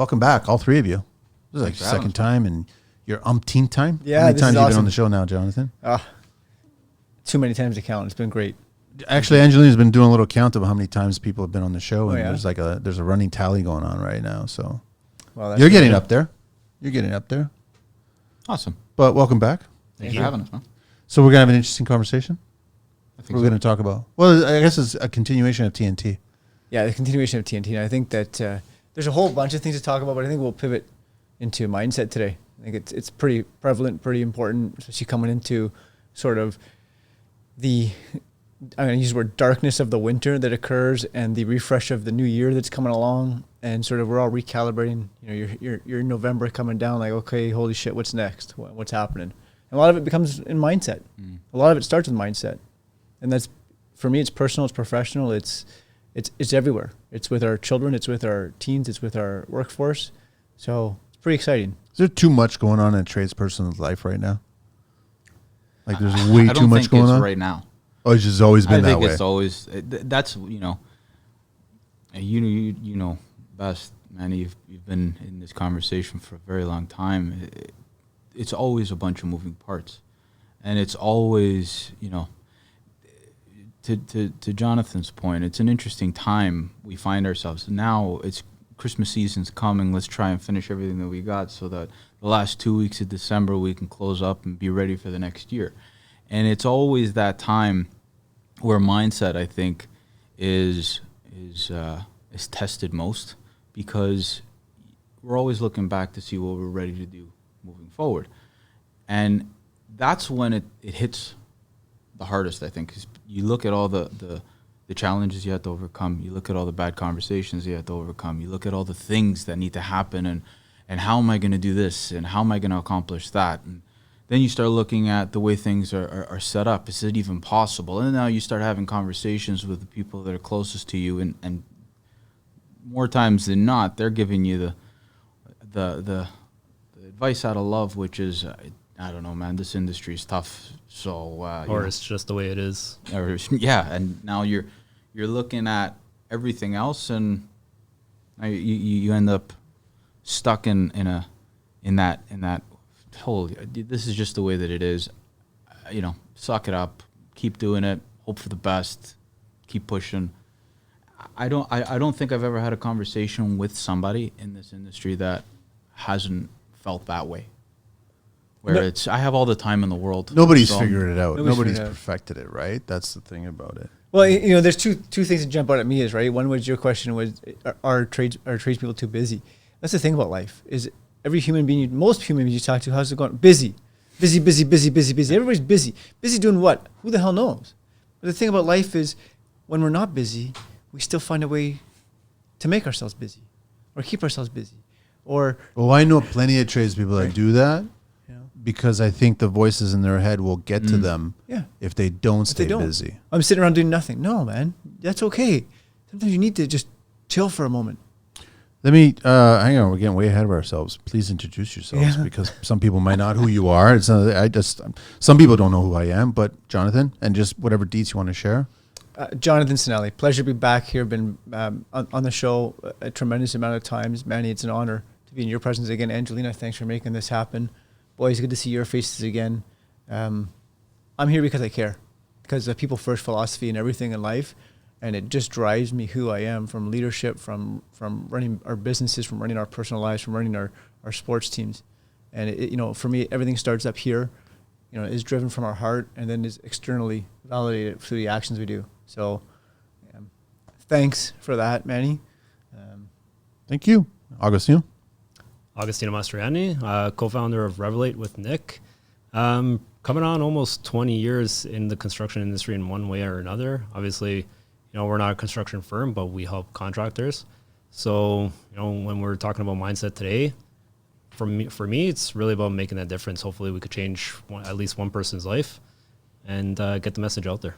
welcome back, all three of you. This is like Thanks your for having second us. time and your umpteenth time. Yeah, How many this times is have you been on awesome. the show now, Jonathan? Too many times to count. It's been great. Actually, Angelina's been doing a little count of how many times people have been on the show, and yeah? there's a running tally going on right now. So Well, that's you're good. getting up there. You're getting up there. Awesome. But welcome back. Thanks for having us, man. So we're gonna have an interesting conversation. I think We're so. gonna talk about. Well, I guess it's a continuation of TNT. Yeah, the continuation of TNT. And I think that there's a whole bunch of things to talk about, but I think we'll pivot into mindset today. I think it's pretty prevalent, pretty important, especially coming into sort of the, I'm going to use the word darkness of the winter that occurs and the refresh of the new year that's coming along. And sort of we're all recalibrating. You know, you're in November coming down like, okay, holy shit, what's next? What's happening? And a lot of it becomes in mindset. A lot of it starts with mindset. And that's, for me, it's personal, it's professional, it's everywhere. It's with our children, it's with our teens, it's with our workforce. So it's pretty exciting. Is there too much going on in a tradesperson's life right now? Like there's way too much going on right now. Oh, it's just always been that way. I think it's always that's you know best, man. You've been in this conversation for a very long time. It's always a bunch of moving parts, and it's always to Jonathan's point. It's an interesting time we find ourselves now. It's Christmas season's coming. Let's try and finish everything that we got so that the last 2 weeks of December we can close up and be ready for the next year. And it's always that time where mindset, I think, is tested most, because we're always looking back to see what we're ready to do moving forward. And that's when it hits the hardest, I think, because you look at all the challenges you have to overcome. You look at all the bad conversations you have to overcome. You look at all the things that need to happen, and how am I going to do this, and how am I going to accomplish that? And then you start looking at the way things are set up. Is it even possible? And now you start having conversations with the people that are closest to you, and more times than not, they're giving you the advice out of love, which is, I don't know, man, this industry is tough. So or it's just the way it is. Yeah, and now you're looking at everything else, and you end up stuck in that whole, this is just the way that it is. Suck it up, keep doing it, hope for the best, keep pushing. I don't think I've ever had a conversation with somebody in this industry that hasn't felt that way. Where I have all the time in the world. Nobody's figured it out. Nobody's figured it out. perfected it, right? That's the thing about it. Well, there's two things that jump out at me is, right? One was your question was, are tradespeople too busy? That's the thing about life, is every human being, most human beings you talk to, how's it going? Busy. Everybody's busy. Busy doing what? Who the hell knows? But the thing about life is, when we're not busy, we still find a way to make ourselves busy or keep ourselves busy. Well, I know plenty of tradespeople that do that, because I think the voices in their head will get to them if they don't stay busy. I'm sitting around doing nothing. No, man, that's okay. Sometimes you need to just chill for a moment. Let me, hang on, we're getting way ahead of ourselves. Please introduce yourselves, because some people might not who you are. It's not, some people don't know who I am, but Jonathan, and just whatever deets you want to share. Jonathan Cinelli, pleasure to be back here. Been on the show a tremendous amount of times. Manny, it's an honor to be in your presence again. Angelina, thanks for making this happen. Boys, good to see your faces again. I'm here because I care, because the people first philosophy and everything in life, and it just drives me who I am, from leadership, from running our businesses, from running our personal lives, from running our sports teams. And for me, everything starts up here, is driven from our heart, and then is externally validated through the actions we do. So thanks for that, Manny. Thank you. Agostino Mastroianni, co-founder of Revalate with Nick. Coming on almost 20 years in the construction industry in one way or another. Obviously, we're not a construction firm, but we help contractors. So, when we're talking about mindset today, for me, it's really about making that difference. Hopefully we could change at least one person's life and get the message out there.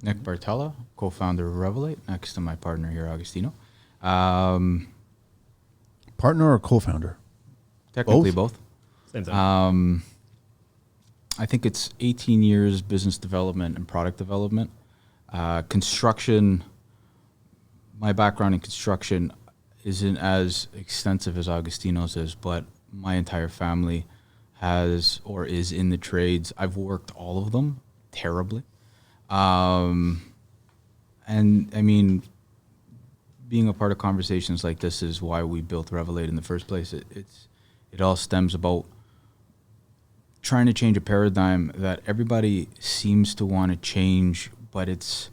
Nick Bartella, co-founder of Revalate, next to my partner here, Agostino. Partner or co-founder? Technically both. Same thing. I think it's 18 years business development and product development. Construction, my background in construction, isn't as extensive as Agostino's is, but my entire family has or is in the trades. I've worked all of them terribly. And I mean, being a part of conversations like this is why we built Revalate in the first place. It all stems about trying to change a paradigm that everybody seems to want to change, but it's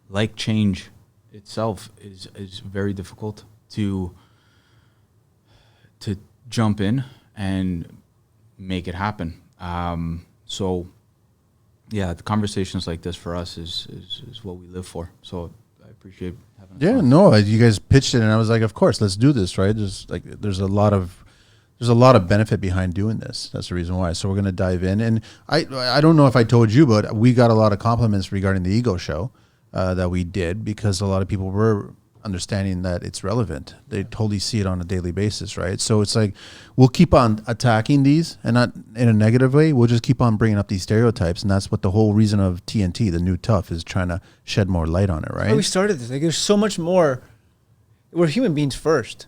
like change itself is very difficult to jump in and make it happen. So yeah, the conversations like this for us is what we live for. So I appreciate having us. Yeah, on. no, you guys pitched it, and I was like, of course, let's do this, right? There's a lot of benefit behind doing this. That's the reason why. So we're going to dive in, and I don't know if I told you, but we got a lot of compliments regarding the ego show that we did, because a lot of people were understanding that it's relevant. They totally see it on a daily basis, right? So it's like, we'll keep on attacking these, and not in a negative way. We'll just keep on bringing up these stereotypes, and that's what the whole reason of TNT, the new tough, is trying to shed more light on it, right? We started this. Like, there's so much more. We're human beings first.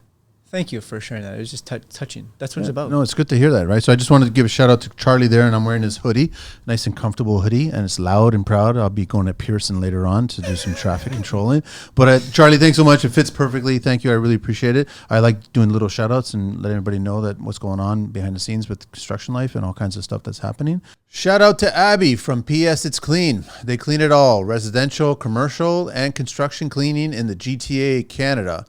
Thank you for sharing that. It was just touching. That's what it's about. No, it's good to hear that, right? So I just wanted to give a shout out to Charlie there, and I'm wearing his hoodie, nice and comfortable hoodie, and it's loud and proud. I'll be going to Pearson later on to do some traffic controlling. But Charlie, thanks so much. It fits perfectly. Thank you. I really appreciate it. I like doing little shout outs and letting everybody know that what's going on behind the scenes with construction life and all kinds of stuff that's happening. Shout out to Abby from PS It's Clean. They clean it all, residential, commercial, and construction cleaning in the GTA, Canada.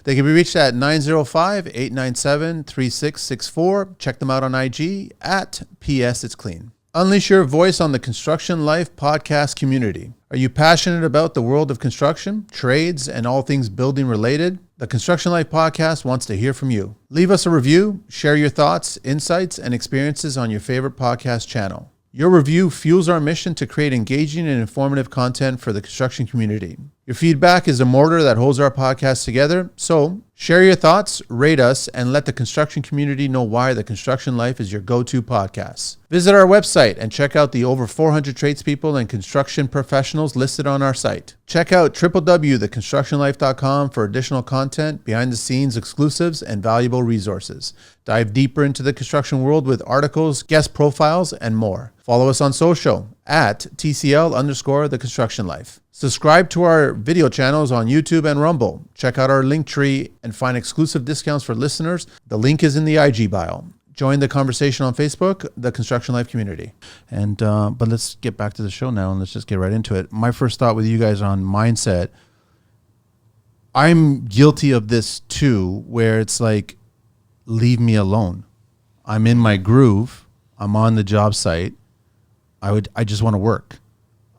They can be reached at 905-897-3664. Check them out on IG at PS It's Clean. Unleash your voice on the Construction Life podcast community. Are you passionate about the world of construction, trades, and all things building related? The Construction Life podcast wants to hear from you. Leave us a review, share your thoughts, insights, and experiences on your favorite podcast channel. Your review fuels our mission to create engaging and informative content for the construction community. Your feedback is a mortar that holds our podcast together. So share your thoughts, rate us, and let the construction community know why The Construction Life is your go-to podcast. Visit our website and check out the over 400 tradespeople and construction professionals listed on our site. Check out www.theconstructionlife.com for additional content, behind-the-scenes exclusives, and valuable resources. Dive deeper into the construction world with articles, guest profiles, and more. Follow us on social at TCL_The Construction Life. Subscribe to our video channels on YouTube and Rumble. Check out our Linktree and find exclusive discounts for listeners. The link is in the IG bio. Join the conversation on Facebook, the Construction Life community. And but let's get back to the show now, and let's just get right into it. My first thought with you guys on mindset, I'm guilty of this too, where it's like, leave me alone. I'm in my groove. I'm on the job site. I just want to work.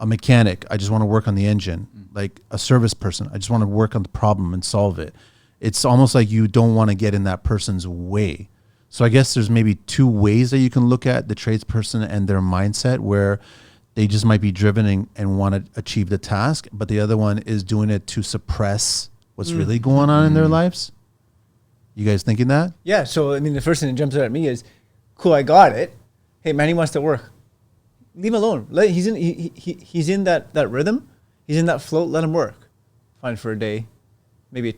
A mechanic, I just want to work on the engine. Like a service person, I just want to work on the problem and solve it. It's almost like you don't want to get in that person's way. So I guess there's maybe two ways that you can look at the tradesperson and their mindset, where they just might be driven and want to achieve the task, but the other one is doing it to suppress what's really going on in their lives. You guys thinking that? Yeah. So, I mean, the first thing that jumps out at me is, cool, I got it. Hey, man, he wants to work. Leave him alone. He's in that rhythm. He's in that float. Let him work. Fine for a day. Maybe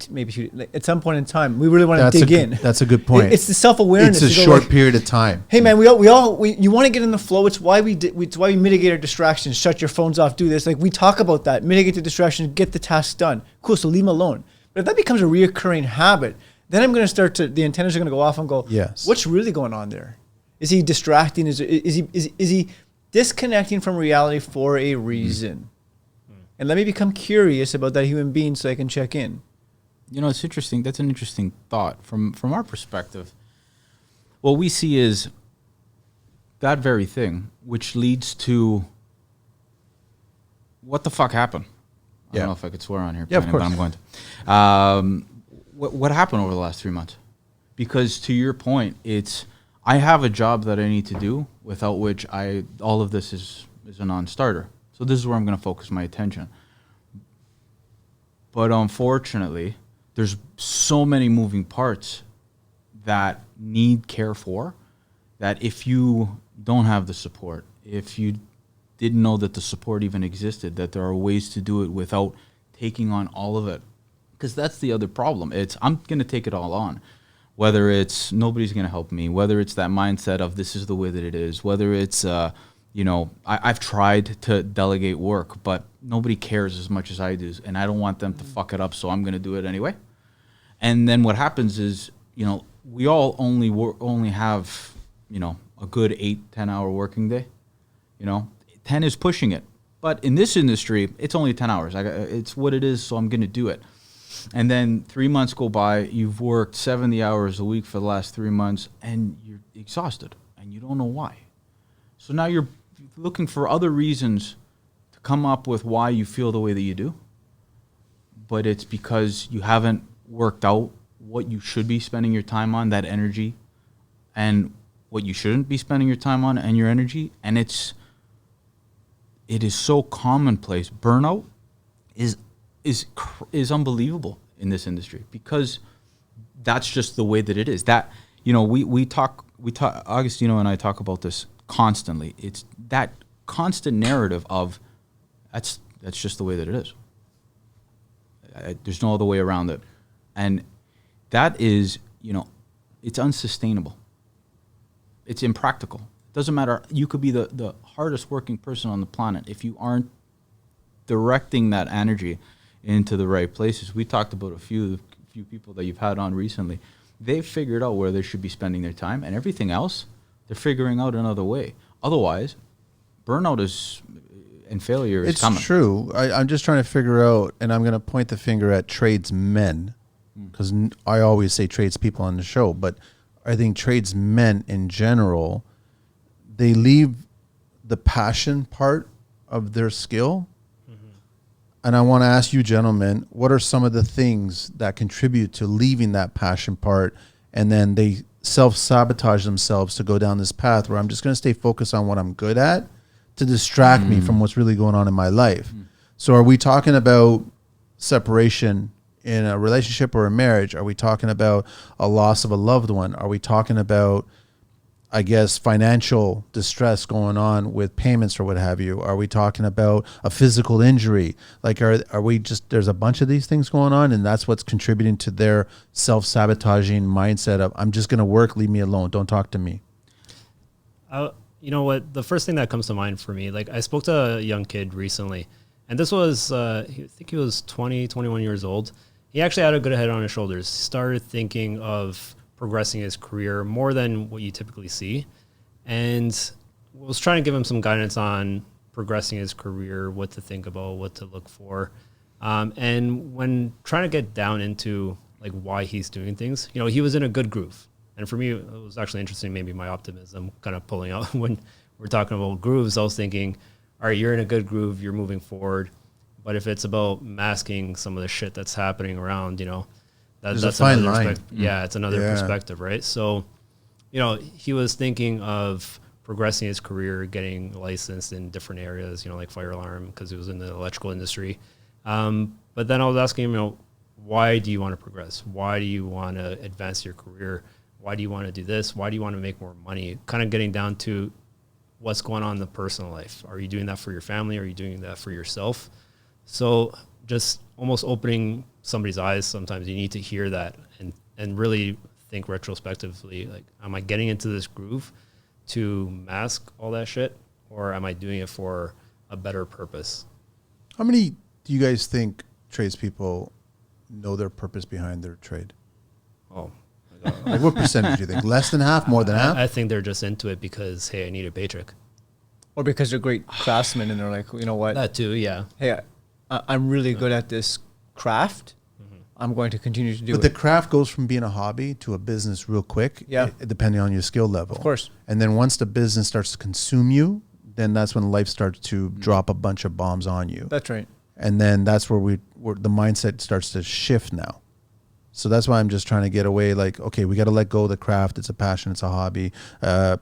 at some point in time, we really want to dig in. That's a good point. It's the self-awareness. It's a short period of time. Hey man, you want to get in the flow. It's why we mitigate our distractions. Shut your phones off. Do this. Like, we talk about that. Mitigate the distractions. Get the tasks done. Cool. So leave him alone. But if that becomes a reoccurring habit, then I'm going to start to, the antennas are going to go off and go, yes, what's really going on there? Is he distracting? Is he disconnecting from reality for a reason? And let me become curious about that human being so I can check in. You know, it's interesting. That's an interesting thought from our perspective. What we see is that very thing, which leads to what the fuck happened. I don't know if I could swear on here, of course, but I'm going to. What happened over the last 3 months? Because to your point, it's, I have a job that I need to do, without which all of this is a non-starter. So this is where I'm going to focus my attention. But unfortunately, there's so many moving parts that need care for, that if you don't have the support, if you didn't know that the support even existed, that there are ways to do it without taking on all of it Because that's the other problem. It's I'm going to take it all on. Whether it's nobody's going to help me, whether it's that mindset of this is the way that it is, whether it's, I've tried to delegate work, but nobody cares as much as I do. And I don't want them to fuck it up, so I'm going to do it anyway. And then what happens is, we all only have, a good 8-10 hour working day. 10 is pushing it. But in this industry, it's only 10 hours. It's what it is, so I'm going to do it. And then 3 months go by, you've worked 70 hours a week for the last 3 months, and you're exhausted, and you don't know why. So now you're looking for other reasons to come up with why you feel the way that you do. But it's because you haven't worked out what you should be spending your time on, that energy, and what you shouldn't be spending your time on and your energy. And it is so commonplace. Burnout is unbelievable in this industry because that's just the way that it is. That, we talk, Agostino and I talk about this constantly. It's that constant narrative of that's just the way that it is. There's no other way around it. And that is, it's unsustainable. It's impractical. It doesn't matter. You could be the hardest working person on the planet. If you aren't directing that energy into the right places. We talked about a few people that you've had on recently. They've figured out where they should be spending their time, and everything else, they're figuring out another way. Otherwise, burnout and failure is coming. It's true. I'm just trying to figure out, and I'm going to point the finger at tradesmen, because I always say tradespeople on the show, but I think tradesmen in general, they leave the passion part of their skill. And I want to ask you, gentlemen, what are some of the things that contribute to leaving that passion part, and then they self-sabotage themselves to go down this path where I'm just going to stay focused on what I'm good at to distract me from what's really going on in my life? So are we talking about separation in a relationship or a marriage? Are we talking about a loss of a loved one? Are we talking about, I guess, financial distress going on with payments or what have you? Are we talking about a physical injury? Like, are we just, there's a bunch of these things going on, and that's what's contributing to their self-sabotaging mindset of, I'm just going to work, leave me alone, don't talk to me? You know what? The first thing that comes to mind for me, like I spoke to a young kid recently, and this was, I think he was 20, 21 years old. He actually had a good head on his shoulders. Started thinking of progressing his career more than what you typically see, and was trying to give him some guidance on progressing his career, what to think about, what to look for, and when trying to get down into like why he's doing things, he was in a good groove. And for me, it was actually interesting, maybe my optimism kind of pulling out when we're talking about grooves. I was thinking, all right, you're in a good groove, you're moving forward, but if it's about masking some of the shit that's happening around, that's a fine line. Yeah, it's another perspective, right? So, he was thinking of progressing his career, getting licensed in different areas, like fire alarm, because he was in the electrical industry. But then I was asking him, why do you want to progress? Why do you want to advance your career? Why do you want to do this? Why do you want to make more money? Kind of getting down to what's going on in the personal life. Are you doing that for your family? Are you doing that for yourself? So just almost opening somebody's eyes. Sometimes you need to hear that and really think retrospectively, like, am I getting into this groove to mask all that shit, or am I doing it for a better purpose? How many do you guys think tradespeople know their purpose behind their trade? Oh, like what percentage do you think? Less than half? More than half? I think they're just into it because, hey, I need a paycheck. Or because they're great craftsmen and they're like, you know what? That too, yeah. Hey, I'm really good at this craft. I'm going to continue to do it. But the craft goes from being a hobby to a business real quick, depending on your skill level. Of course. And then once the business starts to consume you, then that's when life starts to drop a bunch of bombs on you. That's right. And then that's where the mindset starts to shift now. So that's why I'm just trying to get away. Like, okay, we got to let go of the craft. It's a passion. It's a hobby.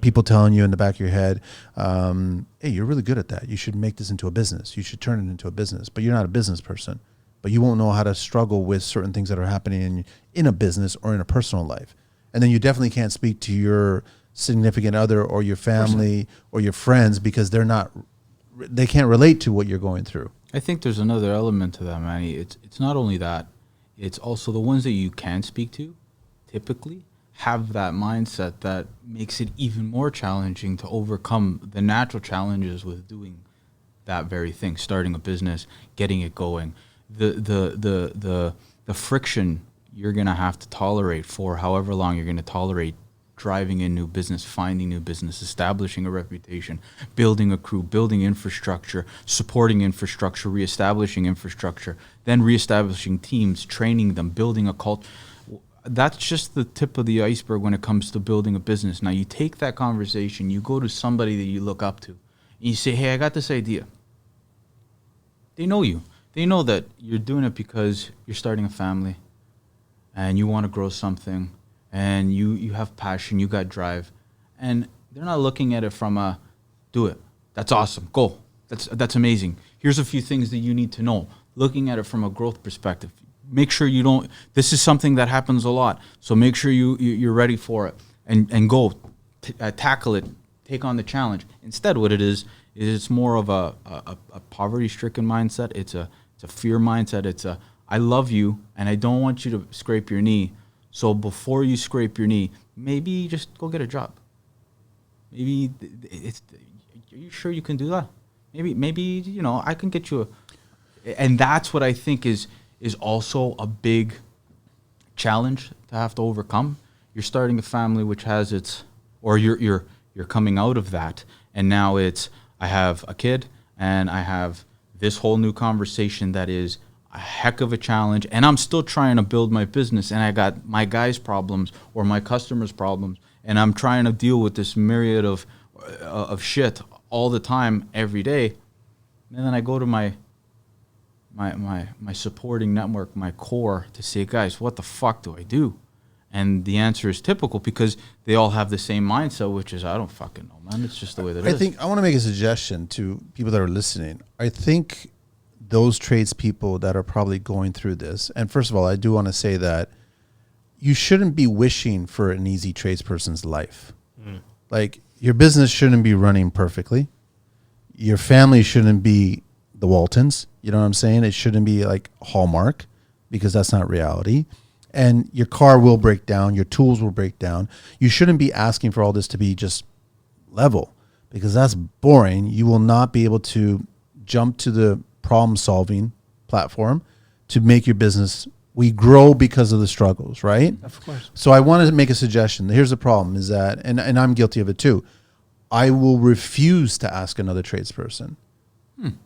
People telling you in the back of your head, hey, you're really good at that. You should make this into a business. You should turn it into a business. But you're not a business person. But you won't know how to struggle with certain things that are happening in a business or in a personal life. And then you definitely can't speak to your significant other or your family or your friends because they can't relate to what you're going through. I think there's another element to that, Manny. It's not only that. it's also the ones that you can speak to, typically, have that mindset that makes it even more challenging to overcome the natural challenges with doing that very thing, starting a business, getting it going. The friction you're going to have to tolerate for however long you're going to tolerate driving in new business, finding new business, establishing a reputation, building a crew, building infrastructure, supporting infrastructure, reestablishing infrastructure, then reestablishing teams, training them, building a culture. That's just the tip of the iceberg when it comes to building a business. Now you take that conversation, you go to somebody that you look up to, and you say, hey, I got this idea. They know you. They know that you're doing it because you're starting a family and you want to grow something and you have passion, you got drive. And they're not looking at it from a, do it. That's awesome. Go. That's amazing. Here's a few things that you need to know. Looking at it from a growth perspective. Make sure you don't, this is something that happens a lot. So make sure you're ready for it and go tackle it, take on the challenge. Instead, what it is it's more of a poverty-stricken mindset. It's a fear mindset. It's a, I love you and I don't want you to scrape your knee. So before you scrape your knee, maybe just go get a job. Maybe are you sure you can do that? Maybe I can get you and that's what I think is also a big challenge to have to overcome. You're starting a family which has its, or you're coming out of that, and now it's, I have a kid and I have this whole new conversation that is a heck of a challenge, and I'm still trying to build my business, and I got my guys' problems or my customers' problems, and I'm trying to deal with this myriad of all the time, every day. And then I go to my supporting network, my core, to say, guys, what the fuck do I do? And the answer is typical because they all have the same mindset, which is, I don't fucking know, man. It's just the way that it is. I think I want to make a suggestion to people that are listening. I think those tradespeople that are probably going through this, and first of all, I do want to say that you shouldn't be wishing for an easy tradesperson's life. Like, your business shouldn't be running perfectly. Your family shouldn't be the Waltons. You know what I'm saying? It shouldn't be like Hallmark, because that's not reality. And your car will break down. Your tools will break down. You shouldn't be asking for all this to be just level, because that's boring. You will not be able to jump to the problem-solving platform to make your business. We grow because of the struggles, right? Of course. So I wanted to make a suggestion. Here's the problem is that, and I'm guilty of it too, I will refuse to ask another tradesperson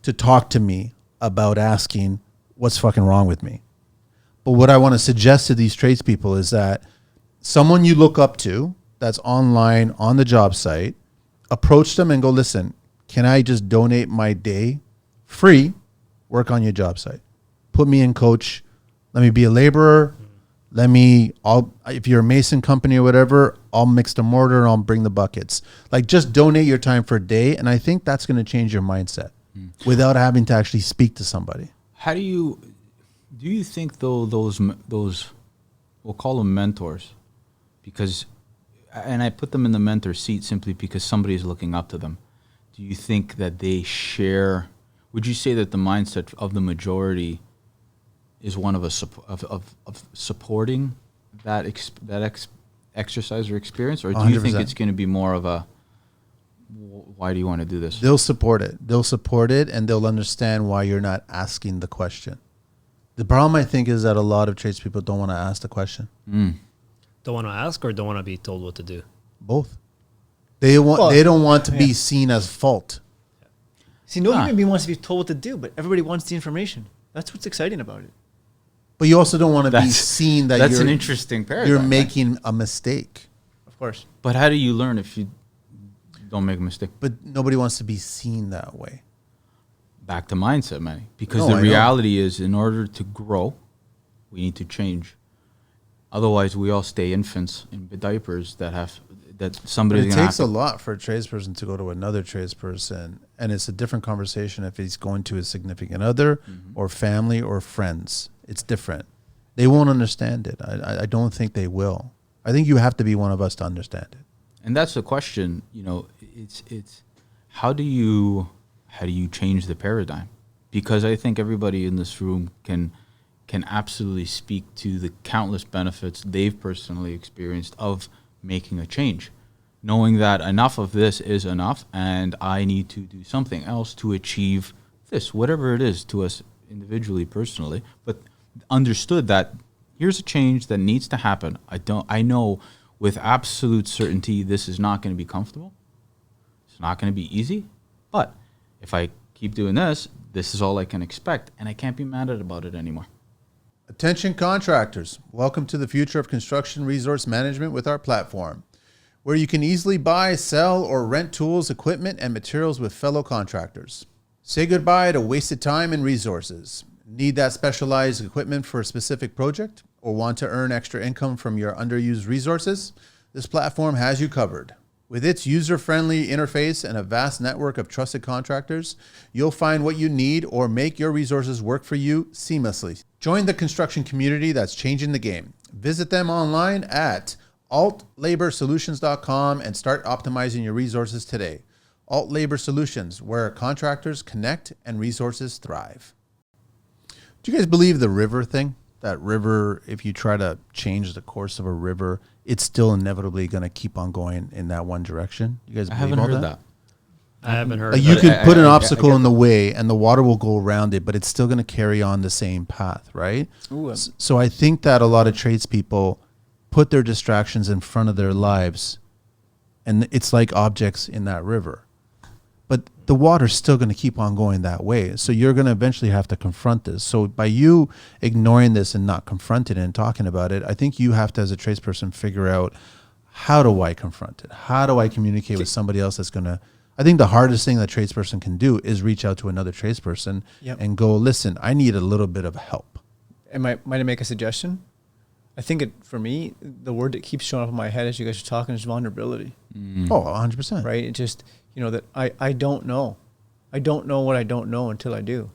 to talk to me about asking what's fucking wrong with me. But what I want to suggest to these tradespeople is that someone you look up to that's online on the job site, approach them and go, listen, can I just donate my day free, work on your job site? Put me in coach. Let me be a laborer. If you're a mason company or whatever, I'll mix the mortar and I'll bring the buckets. Like, just donate your time for a day. And I think that's going to change your mindset without having to actually speak to somebody. How do you think though those we'll call them mentors, because, and I put them in the mentor seat simply because somebody is looking up to them. Do you think that they share? Would you say that the mindset of the majority is one of supporting that exercise or experience, or do you think 100%. it's going to be more of a, why do you want to do this? They'll support it. And they'll understand why you're not asking the question. The problem, I think, is that a lot of tradespeople don't want to ask the question. Don't want to ask, or don't want to be told what to do? Both. They don't want to be seen as fault. See, nobody wants to be told what to do, but everybody wants the information. That's what's exciting about it. But you also don't want to be seen that that's an interesting paradigm. You're making a mistake. Of course. But how do you learn if you don't make a mistake? But nobody wants to be seen that way. Back to mindset, man. Because No, the I know. reality is, in order to grow, we need to change. Otherwise, we all stay infants in diapers that somebody's It going to takes a lot for a tradesperson to go to another tradesperson, and it's a different conversation if he's going to a significant other or family or friends. It's different. They won't understand it. I don't think they will. I think you have to be one of us to understand it. And that's the question. It's how do you change the paradigm? Because I think everybody in this room can can absolutely speak to the countless benefits they've personally experienced of making a change, knowing that enough of this is enough and I need to do something else to achieve this, whatever it is to us individually, personally, but understood that here's a change that needs to happen. I know with absolute certainty this is not going to be comfortable. It's not going to be easy, but if I keep doing this, this is all I can expect, and I can't be mad about it anymore. Attention contractors, welcome to the future of construction resource management with our platform, where you can easily buy, sell, or rent tools, equipment, and materials with fellow contractors. Say goodbye to wasted time and resources. Need that specialized equipment for a specific project, or want to earn extra income from your underused resources? This platform has you covered. With its user-friendly interface and a vast network of trusted contractors, you'll find what you need or make your resources work for you seamlessly. Join the construction community that's changing the game. Visit them online at altlaborsolutions.com and start optimizing your resources today. Alt Labor Solutions, where contractors connect and resources thrive. Do you guys believe the river thing? That river, if you try to change the course of a river, it's still inevitably going to keep on going in that one direction. You guys believe all that? I haven't heard. Like you could put an obstacle in the way and the water will go around it, but it's still going to carry on the same path, right? Ooh, So I think that a lot of tradespeople put their distractions in front of their lives, and it's like objects in that river. But the water's still going to keep on going that way. So you're going to eventually have to confront this. So by you ignoring this and not confronting it and talking about it, I think you have to, as a tradesperson, figure out, how do I confront it? How do I communicate with somebody else that's going to... I think the hardest thing that tradesperson can do is reach out to another tradesperson and go, listen, I need a little bit of help. And might I make a suggestion? I think for me, the word that keeps showing up in my head as you guys are talking is vulnerability. Oh, 100%. Right? It just... that I don't know. I don't know what I don't know until I do.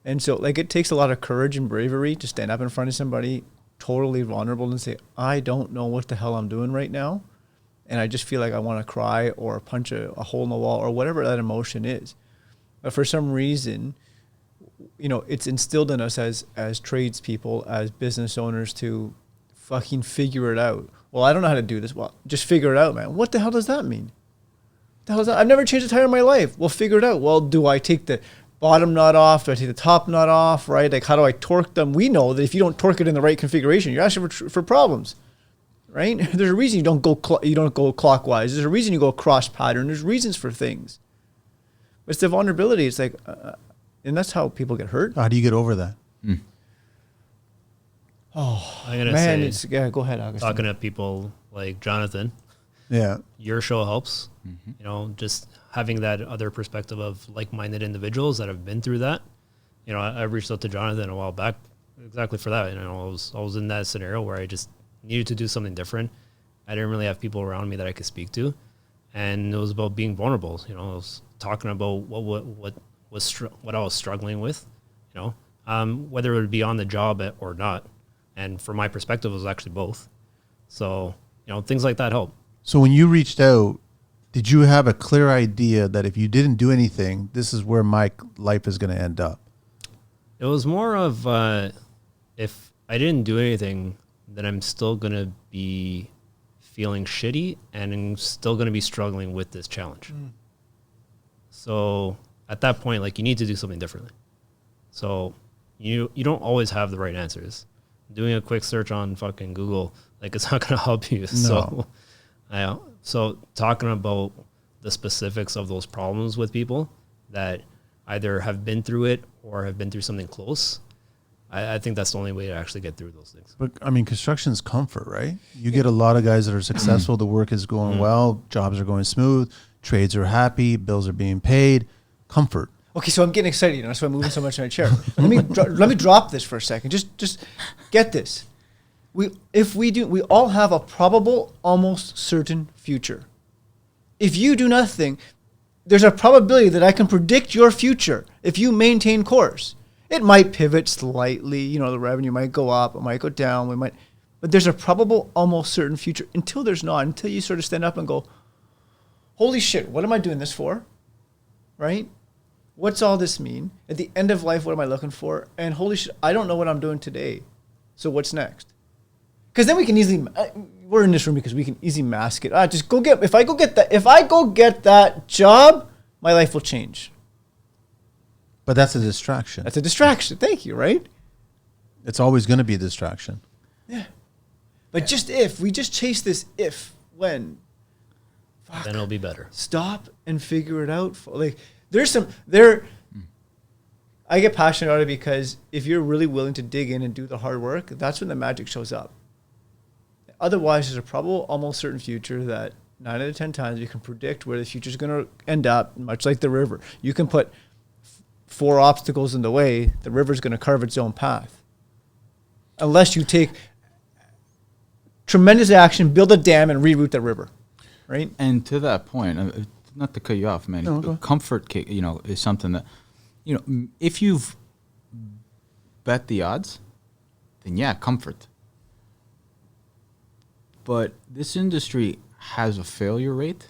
And so it takes a lot of courage and bravery to stand up in front of somebody totally vulnerable and say, I don't know what the hell I'm doing right now. And I just feel like I want to cry or punch a hole in the wall or whatever that emotion is. But for some reason, it's instilled in us as tradespeople, as business owners to fucking figure it out. Well, I don't know how to do this. Well, just figure it out, man. What the hell does that mean? I've never changed a tire in my life. Well, figure it out. Well, do I take the bottom nut off? Do I take the top nut off? Right? How do I torque them? We know that if you don't torque it in the right configuration, you're asking for problems. Right? There's a reason you don't go clockwise. There's a reason you go cross pattern. There's reasons for things. But it's the vulnerability. It's and that's how people get hurt. How do you get over that? Oh, I'm gonna man, say, go ahead, Agostino. talking to people like Jonathan, Yeah. your show helps. Just having that other perspective of like-minded individuals that have been through that. I reached out to Jonathan a while back exactly for that. I was in that scenario where I just needed to do something different. I didn't really have people around me that I could speak to, and it was about being vulnerable. I was talking about what I was struggling with, whether it would be on the job or not. And from my perspective, it was actually both. So, things like that help. So when you reached out, did you have a clear idea that if you didn't do anything, this is where my life is going to end up? It was more of if I didn't do anything, then I'm still going to be feeling shitty and I'm still going to be struggling with this challenge. So at that point, you need to do something differently. So you don't always have the right answers. Doing a quick search on fucking Google, it's not going to help you. No. So talking about the specifics of those problems with people that either have been through it or have been through something close, I think that's the only way to actually get through those things. But construction's comfort, right? You get a lot of guys that are successful. The work is going well. Jobs are going smooth. Trades are happy. Bills are being paid. Comfort. Okay, so I'm getting excited. That's why I'm moving so much in my chair. Let me drop this for a second. Just get this. We all have a probable, almost certain future. If you do nothing, there's a probability that I can predict your future if you maintain course. It might pivot slightly. The revenue might go up, it might go down. But there's a probable, almost certain future until there's not. Until you sort of stand up and go, "Holy shit! What am I doing this for?" Right? What's all this mean? At the end of life, what am I looking for? And holy shit, I don't know what I'm doing today. So what's next? Because then we can easily, we're in this room because we can easily mask it. If I go get that job, my life will change. But that's a distraction. That's a distraction. Thank you, right? It's always going to be a distraction. Yeah. But just if, we just chase this if, when. Fuck. Then it'll be better. Stop and figure it out. Like, I get passionate about it because if you're really willing to dig in and do the hard work, that's when the magic shows up. Otherwise, there's a probable, almost certain future that 9 out of 10 times you can predict where the future is going to end up, much like the river. You can put 4 obstacles in the way, the river's going to carve its own path. Unless you take tremendous action, build a dam, and reroute the river, right? And to that point, not to cut you off, man, No, comfort, is something that, if you've bet the odds, then yeah, comfort. But this industry has a failure rate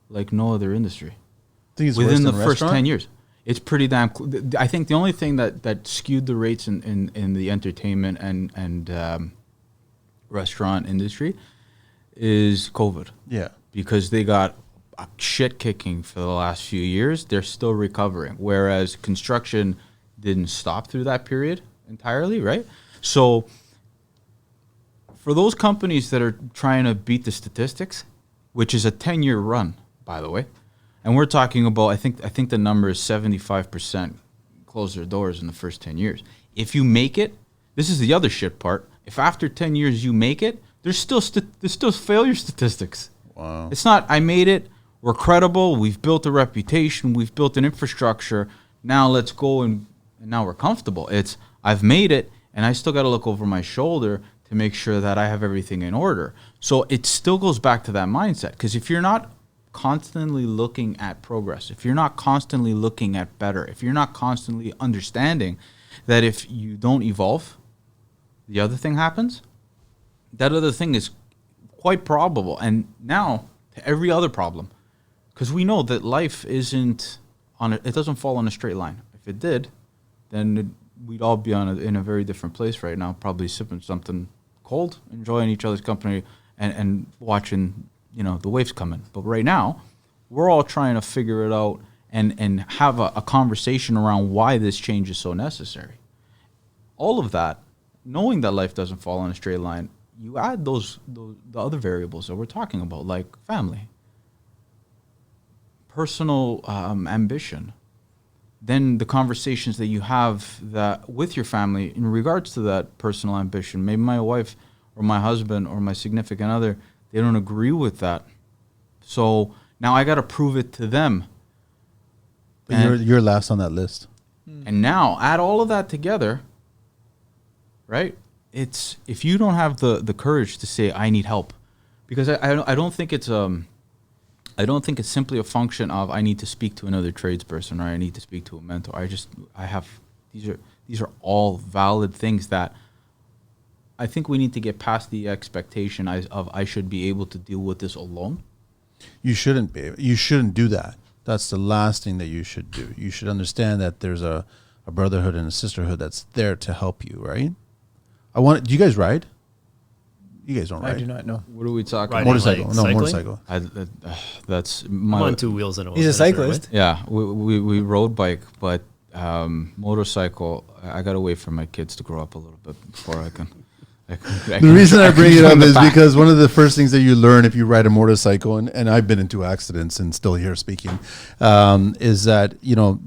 like no other industry. I think it's within worse the than first restaurant? 10 years. It's pretty damn. I think the only thing that skewed the rates in the entertainment and restaurant industry is COVID. Yeah. Because they got a shit kicking for the last few years. They're still recovering. Whereas construction didn't stop through that period entirely, right? So for those companies that are trying to beat the statistics, which is a 10-year run, by the way, and we're talking about, I think the number is 75% close their doors in the first 10 years. If you make it, this is the other shit part. If after 10 years you make it, there's still failure statistics. Wow. It's not, I made it, we're credible, we've built a reputation, we've built an infrastructure, now let's go and now we're comfortable. It's, I've made it, and I still got to look over my shoulder to make sure that I have everything in order. So it still goes back to that mindset. Because if you're not constantly looking at progress, if you're not constantly looking at better, if you're not constantly understanding that if you don't evolve, the other thing happens, that other thing is quite probable. And now to every other problem, because we know that life isn't it doesn't fall on a straight line. If it did, then we'd all be in a very different place right now, probably sipping something cold, enjoying each other's company, and watching, the waves coming. But right now, we're all trying to figure it out and have a conversation around why this change is so necessary. All of that, knowing that life doesn't fall on a straight line, you add the other variables that we're talking about, like family, personal ambition, then the conversations that you have that with your family in regards to that personal ambition. Maybe my wife or my husband or my significant other, they don't agree with that. So now I got to prove it to them. But you're last on that list. And now add all of that together, right? It's, if you don't have the courage to say, I need help, because I don't think it's simply a function of I need to speak to another tradesperson or I need to speak to a mentor. These are all valid things that I think we need to get past the expectation of I should be able to deal with this alone. You shouldn't be. You shouldn't do that. That's the last thing that you should do. You should understand that there's a brotherhood and a sisterhood that's there to help you, right? Do you guys ride? You guys don't ride. I do not know. What are we talking Riding, about? Motorcycle. like, No, cycling? motorcycle. That's I'm my. on 2 wheels and a He's a motorcycle, cyclist. Yeah, we road bike, but motorcycle. I gotta wait for my kids to grow up a little bit before I can. The reason I bring it up is because one of the first things that you learn if you ride a motorcycle, and I've been in 2 accidents and still here speaking, is that,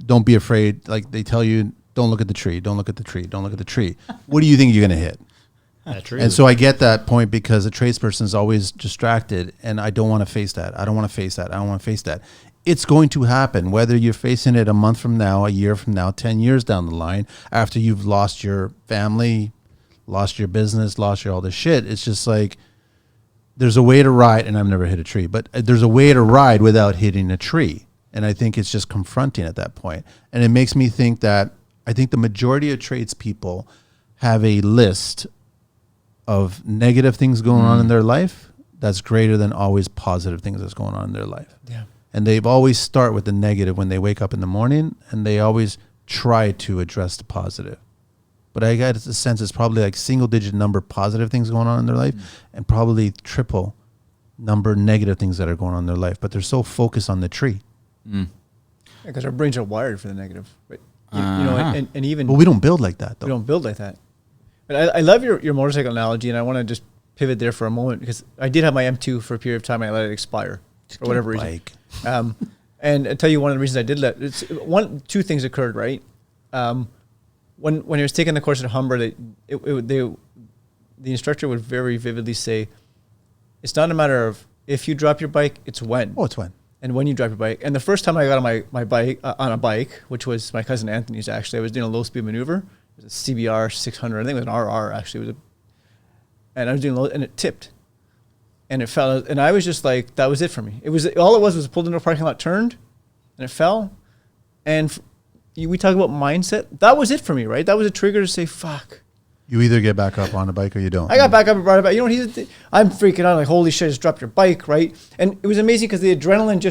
don't be afraid. Like they tell you, don't look at the tree, don't look at the tree, don't look at the tree. What do you think you're going to hit? Yeah, true. And so I get that point because a tradesperson is always distracted, and I don't want to face that. I don't want to face that. I don't want to face that. It's going to happen, whether you're facing it a month from now, a year from now, 10 years down the line, after you've lost your family, lost your business, lost your all this shit. It's just like there's a way to ride, and I've never hit a tree, but there's a way to ride without hitting a tree. And I think it's just confronting at that point. And it makes me think that I think the majority of tradespeople have a list of negative things going on in their life that's greater than always positive things that's going on in their life. Yeah. And they've always start with the negative when they wake up in the morning, and they always try to address the positive. But I got the sense it's probably like single digit number positive things going on in their life and probably triple number negative things that are going on in their life. But they're so focused on the tree. Because our brains are wired for the negative. But, you know, and even... But we don't build like that, though. We don't build like that. But I love your motorcycle analogy, and I want to just pivot there for a moment because I did have my M2 for a period of time and I let it expire for whatever reason. And I'll tell you one of the reasons I did two things occurred, right? When he was taking the course at Humber, the instructor would very vividly say, it's not a matter of if you drop your bike, it's when. Oh, it's when. And when you drop your bike. And the first time I got on my bike, on a bike, which was my cousin Anthony's actually, I was doing a low speed maneuver. It was a CBR 600. I think it was an RR actually. And I was doing low, and it tipped. And it fell, and I was just like, that was it for me. All it was pulled into a parking lot, turned, and it fell. And we talk about mindset. That was it for me, right? That was a trigger to say, fuck. You either get back up on a bike or you don't. I got back up and brought it back. You know, I'm freaking out, like, holy shit, I just dropped your bike, right? And it was amazing because the adrenaline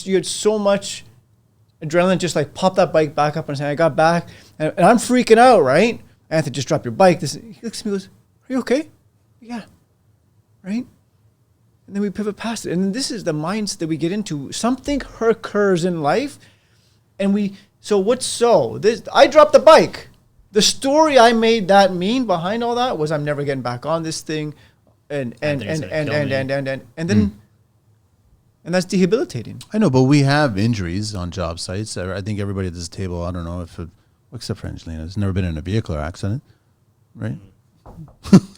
you had so much adrenaline just like popped that bike back up and I got back and I'm freaking out, right? Anthony, just drop your bike. He looks at me and goes, are you okay? Yeah. Right? And then we pivot past it. And this is the mindset that we get into. Something occurs in life and I dropped the bike. The story I made that mean behind all that was I'm never getting back on this thing, and that's debilitating. I know, but we have injuries on job sites. I think everybody at this table, I don't know except for Angelina, has never been in a vehicular accident, right?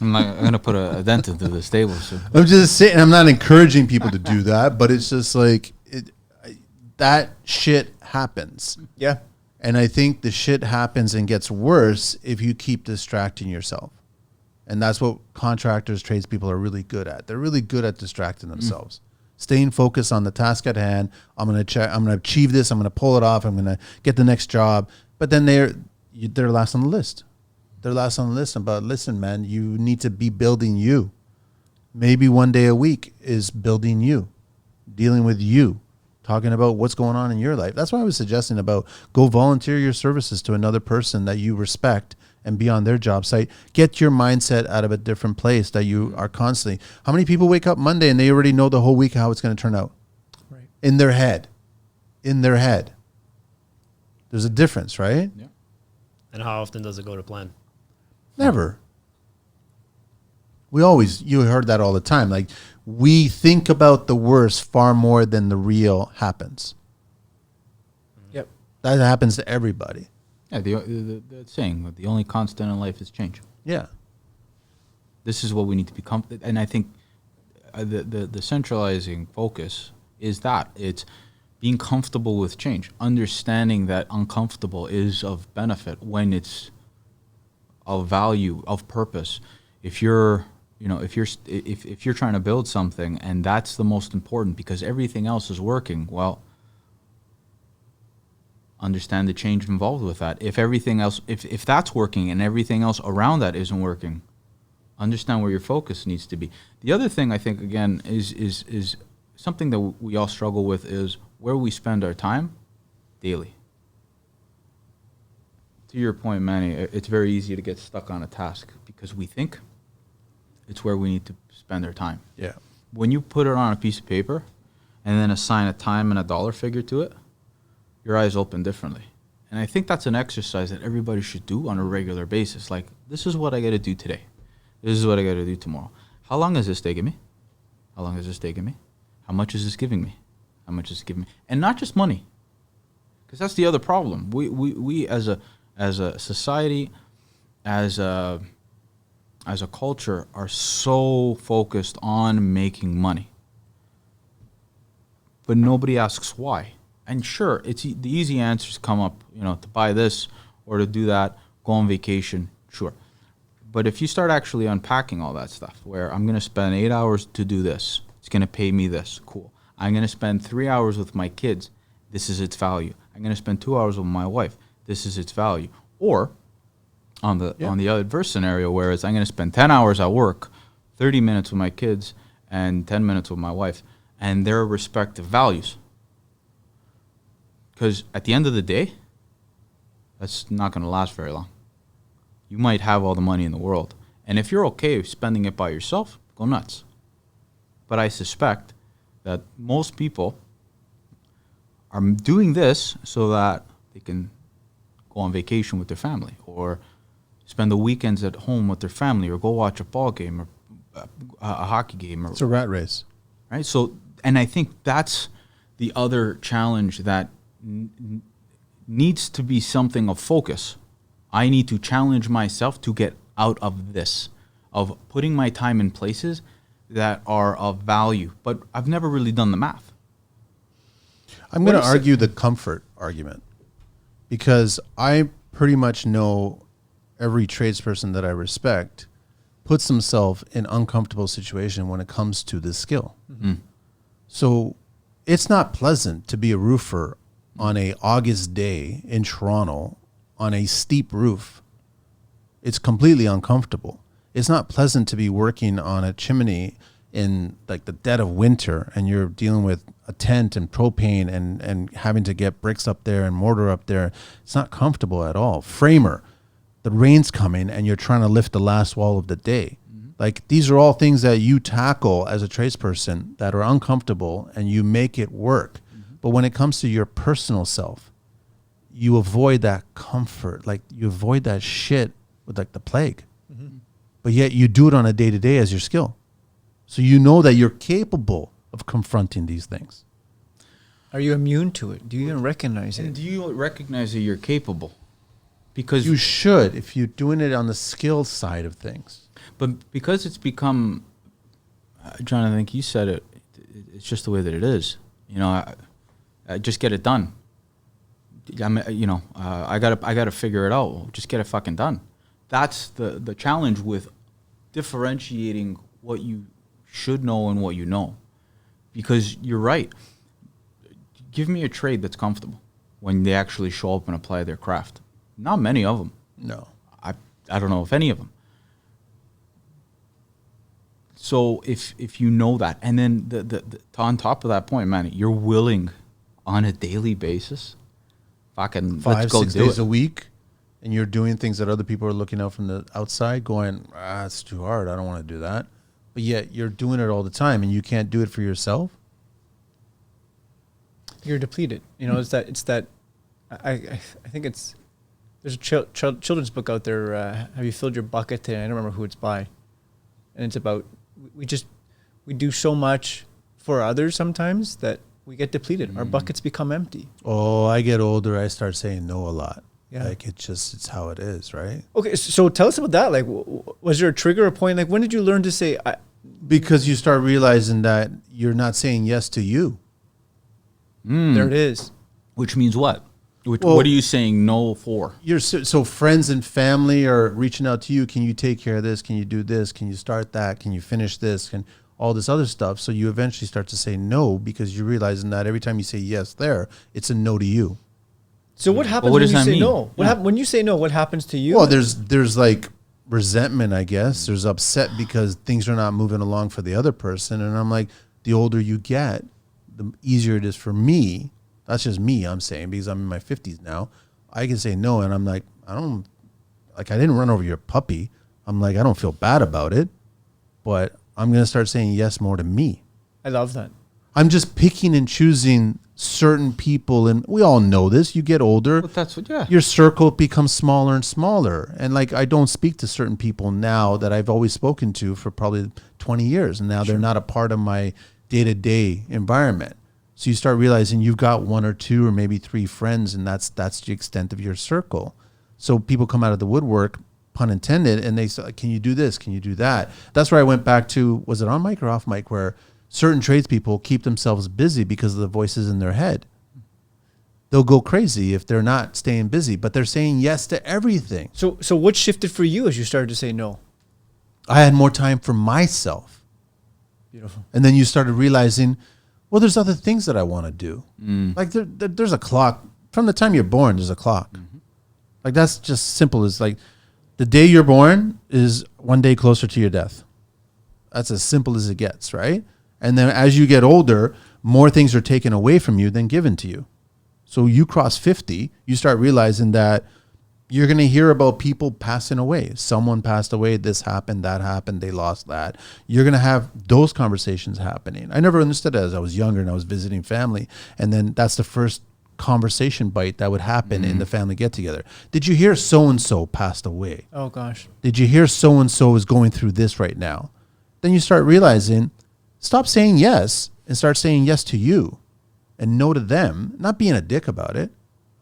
I'm going to put a dent into this table. So. I'm just saying, I'm not encouraging people to do that, but it's just like that shit happens. Yeah. And I think the shit happens and gets worse if you keep distracting yourself. And that's what contractors, tradespeople are really good at. They're really good at distracting themselves. Staying focused on the task at hand. I'm going to achieve this. I'm going to pull it off. I'm going to get the next job. But then they're last on the list. They're last on the list. But listen, man, you need to be building you. Maybe one day a week is building you, dealing with you. Talking about what's going on in your life. That's why I was suggesting about go volunteer your services to another person that you respect and be on their job site. Get your mindset out of a different place that you are constantly. How many people wake up Monday and they already know the whole week how it's going to turn out? Right. In their head. There's a difference, right? Yeah. And how often does it go to plan? Never. You heard that all the time. Like, we think about the worst far more than the real happens. Yep. That happens to everybody. Yeah, the saying, the only constant in life is change. Yeah. This is what we need to become. And I think the centralizing focus is that. It's being comfortable with change, understanding that uncomfortable is of benefit when it's of value, of purpose. If you're trying to build something and that's the most important because everything else is working, well, understand the change involved with that. If everything else, if that's working and everything else around that isn't working, understand where your focus needs to be. The other thing I think, again, is something that we all struggle with is where we spend our time daily. To your point, Manny, it's very easy to get stuck on a task because we think it's where we need to spend our time. Yeah. When you put it on a piece of paper and then assign a time and a dollar figure to it, your eyes open differently. And I think that's an exercise that everybody should do on a regular basis. Like, this is what I got to do today. This is what I got to do tomorrow. How long is this taking me? How long is this taking me? How much is this giving me? How much is it giving me? And not just money. Because that's the other problem. We as a society, as a culture, are so focused on making money. But nobody asks why. And sure, the easy answers come up, to buy this or to do that, go on vacation, sure. But if you start actually unpacking all that stuff, where I'm going to spend 8 hours to do this, it's going to pay me this, cool. I'm going to spend 3 hours with my kids, this is its value. I'm going to spend 2 hours with my wife, this is its value. Or on the adverse scenario, whereas I'm going to spend 10 hours at work, 30 minutes with my kids, and 10 minutes with my wife, and their respective values. Because at the end of the day, that's not going to last very long. You might have all the money in the world. And if you're okay spending it by yourself, go nuts. But I suspect that most people are doing this so that they can go on vacation with their family or spend the weekends at home with their family or go watch a ball game or a hockey game. It's a rat race. Right? So, and I think that's the other challenge that needs to be something of focus. I need to challenge myself to get out of this, of putting my time in places that are of value. But I've never really done the math. I'm going to argue the comfort argument because I pretty much know every tradesperson that I respect puts themselves in uncomfortable situation when it comes to this skill. Mm-hmm. So it's not pleasant to be a roofer on a August day in Toronto on a steep roof. It's completely uncomfortable. It's not pleasant to be working on a chimney in like the dead of winter and you're dealing with a tent and propane and having to get bricks up there and mortar up there. It's not comfortable at all. Framer, the rain's coming and you're trying to lift the last wall of the day. Mm-hmm. Like these are all things that you tackle as a tradesperson that are uncomfortable and you make it work. Mm-hmm. But when it comes to your personal self, you avoid that comfort. Like you avoid that shit with like the plague. Mm-hmm. But yet you do it on a day-to-day as your skill. So you know that you're capable of confronting these things. Are you immune to it? Do you even recognize it? And do you recognize that you're capable? Because you should if you're doing it on the skill side of things. But because it's become, John, I think you said it, it's just the way that it is. You know, I just get it done. I gotta figure it out. Just get it fucking done. That's the challenge with differentiating what you should know and what you know. Because you're right. Give me a trade that's comfortable when they actually show up and apply their craft. Not many of them. No. I don't know if any of them. So if you know that, and then the on top of that point, man, you're willing on a daily basis, fucking 5-6 days a week, and you're doing things that other people are looking out from the outside going, it's too hard. I don't want to do that. But yet you're doing it all the time and you can't do it for yourself. You're depleted. You know, it's that I think it's, there's a children's book out there. Have you filled your bucket today? I don't remember who it's by. And it's about, we do so much for others sometimes that we get depleted. Our buckets become empty. Oh, I get older. I start saying no a lot. Yeah. Like it's how it is, right? Okay, so tell us about that. Like, was there a trigger or point? Like, when did you learn to say? Because you start realizing that you're not saying yes to you. There it is. Which means what? What are you saying no for? So friends and family are reaching out to you. Can you take care of this? Can you do this? Can you start that? Can you finish this? Can all this other stuff? So you eventually start to say no because you're realizing that every time you say yes there, it's a no to you. So what happens when you say no? When you say no, what happens to you? Well, there's like resentment, I guess. There's upset because things are not moving along for the other person. And I'm like, the older you get, the easier it is for me. That's just me, I'm saying, because I'm in my 50s now. I can say no, and I'm like, I didn't run over your puppy. I'm like, I don't feel bad about it, but I'm going to start saying yes more to me. I love that. I'm just picking and choosing certain people, and we all know this. You get older, But that's what, yeah. your circle becomes smaller and smaller. And like, I don't speak to certain people now that I've always spoken to for probably 20 years, and now they're not a part of my day-to-day environment. So you start realizing you've got 1 or 2 or maybe 3 friends, and that's the extent of your circle. So people come out of the woodwork, pun intended, and they say, can you do this? Can you do that? That's where I went back to, was it on mic or off mic, where certain tradespeople keep themselves busy because of the voices in their head. They'll go crazy if they're not staying busy, but they're saying yes to everything. So what shifted for you as you started to say no? I had more time for myself. Beautiful. And then you started realizing, well, there's other things that I want to do. Like there's a clock. From the time you're born, there's a clock. Mm-hmm. Like that's just simple as like the day you're born is one day closer to your death. That's as simple as it gets, right? And then as you get older, more things are taken away from you than given to you. So you cross 50, you start realizing that you're going to hear about people passing away. Someone passed away, this happened, that happened, they lost that. You're going to have those conversations happening. I never understood that as I was younger and I was visiting family. And then that's the first conversation bite that would happen in the family get together. Did you hear so-and-so passed away? Oh, gosh. Did you hear so-and-so is going through this right now? Then you start realizing, stop saying yes and start saying yes to you and no to them, not being a dick about it.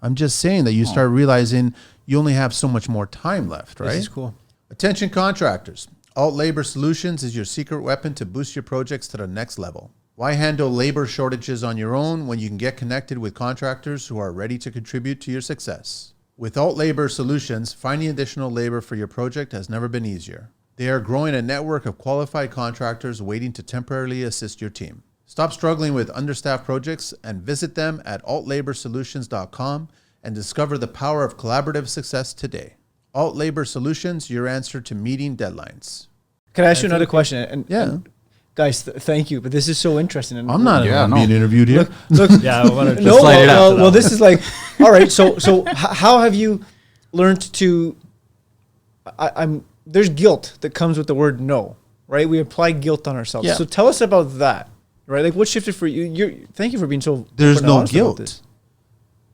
I'm just saying that you start realizing you only have so much more time left, right? This is cool. Attention contractors. Alt Labor Solutions is your secret weapon to boost your projects to the next level. Why handle labor shortages on your own when you can get connected with contractors who are ready to contribute to your success? With Alt Labor Solutions, finding additional labor for your project has never been easier. They are growing a network of qualified contractors waiting to temporarily assist your team. Stop struggling with understaffed projects and visit them at altlaborsolutions.com and discover the power of collaborative success today. Alt Labor Solutions, your answer to meeting deadlines. Can I ask you another question? And guys, thank you. But this is so interesting. And I'm not being interviewed here. Look, Yeah, I wanted to no, slide it out. well, this is like, all right. So how have you learned to? There's guilt that comes with the word no, right? We apply guilt on ourselves. Yeah. So tell us about that, right? Like, what shifted for you? Thank you for being so. There's open and no honest about guilt. this.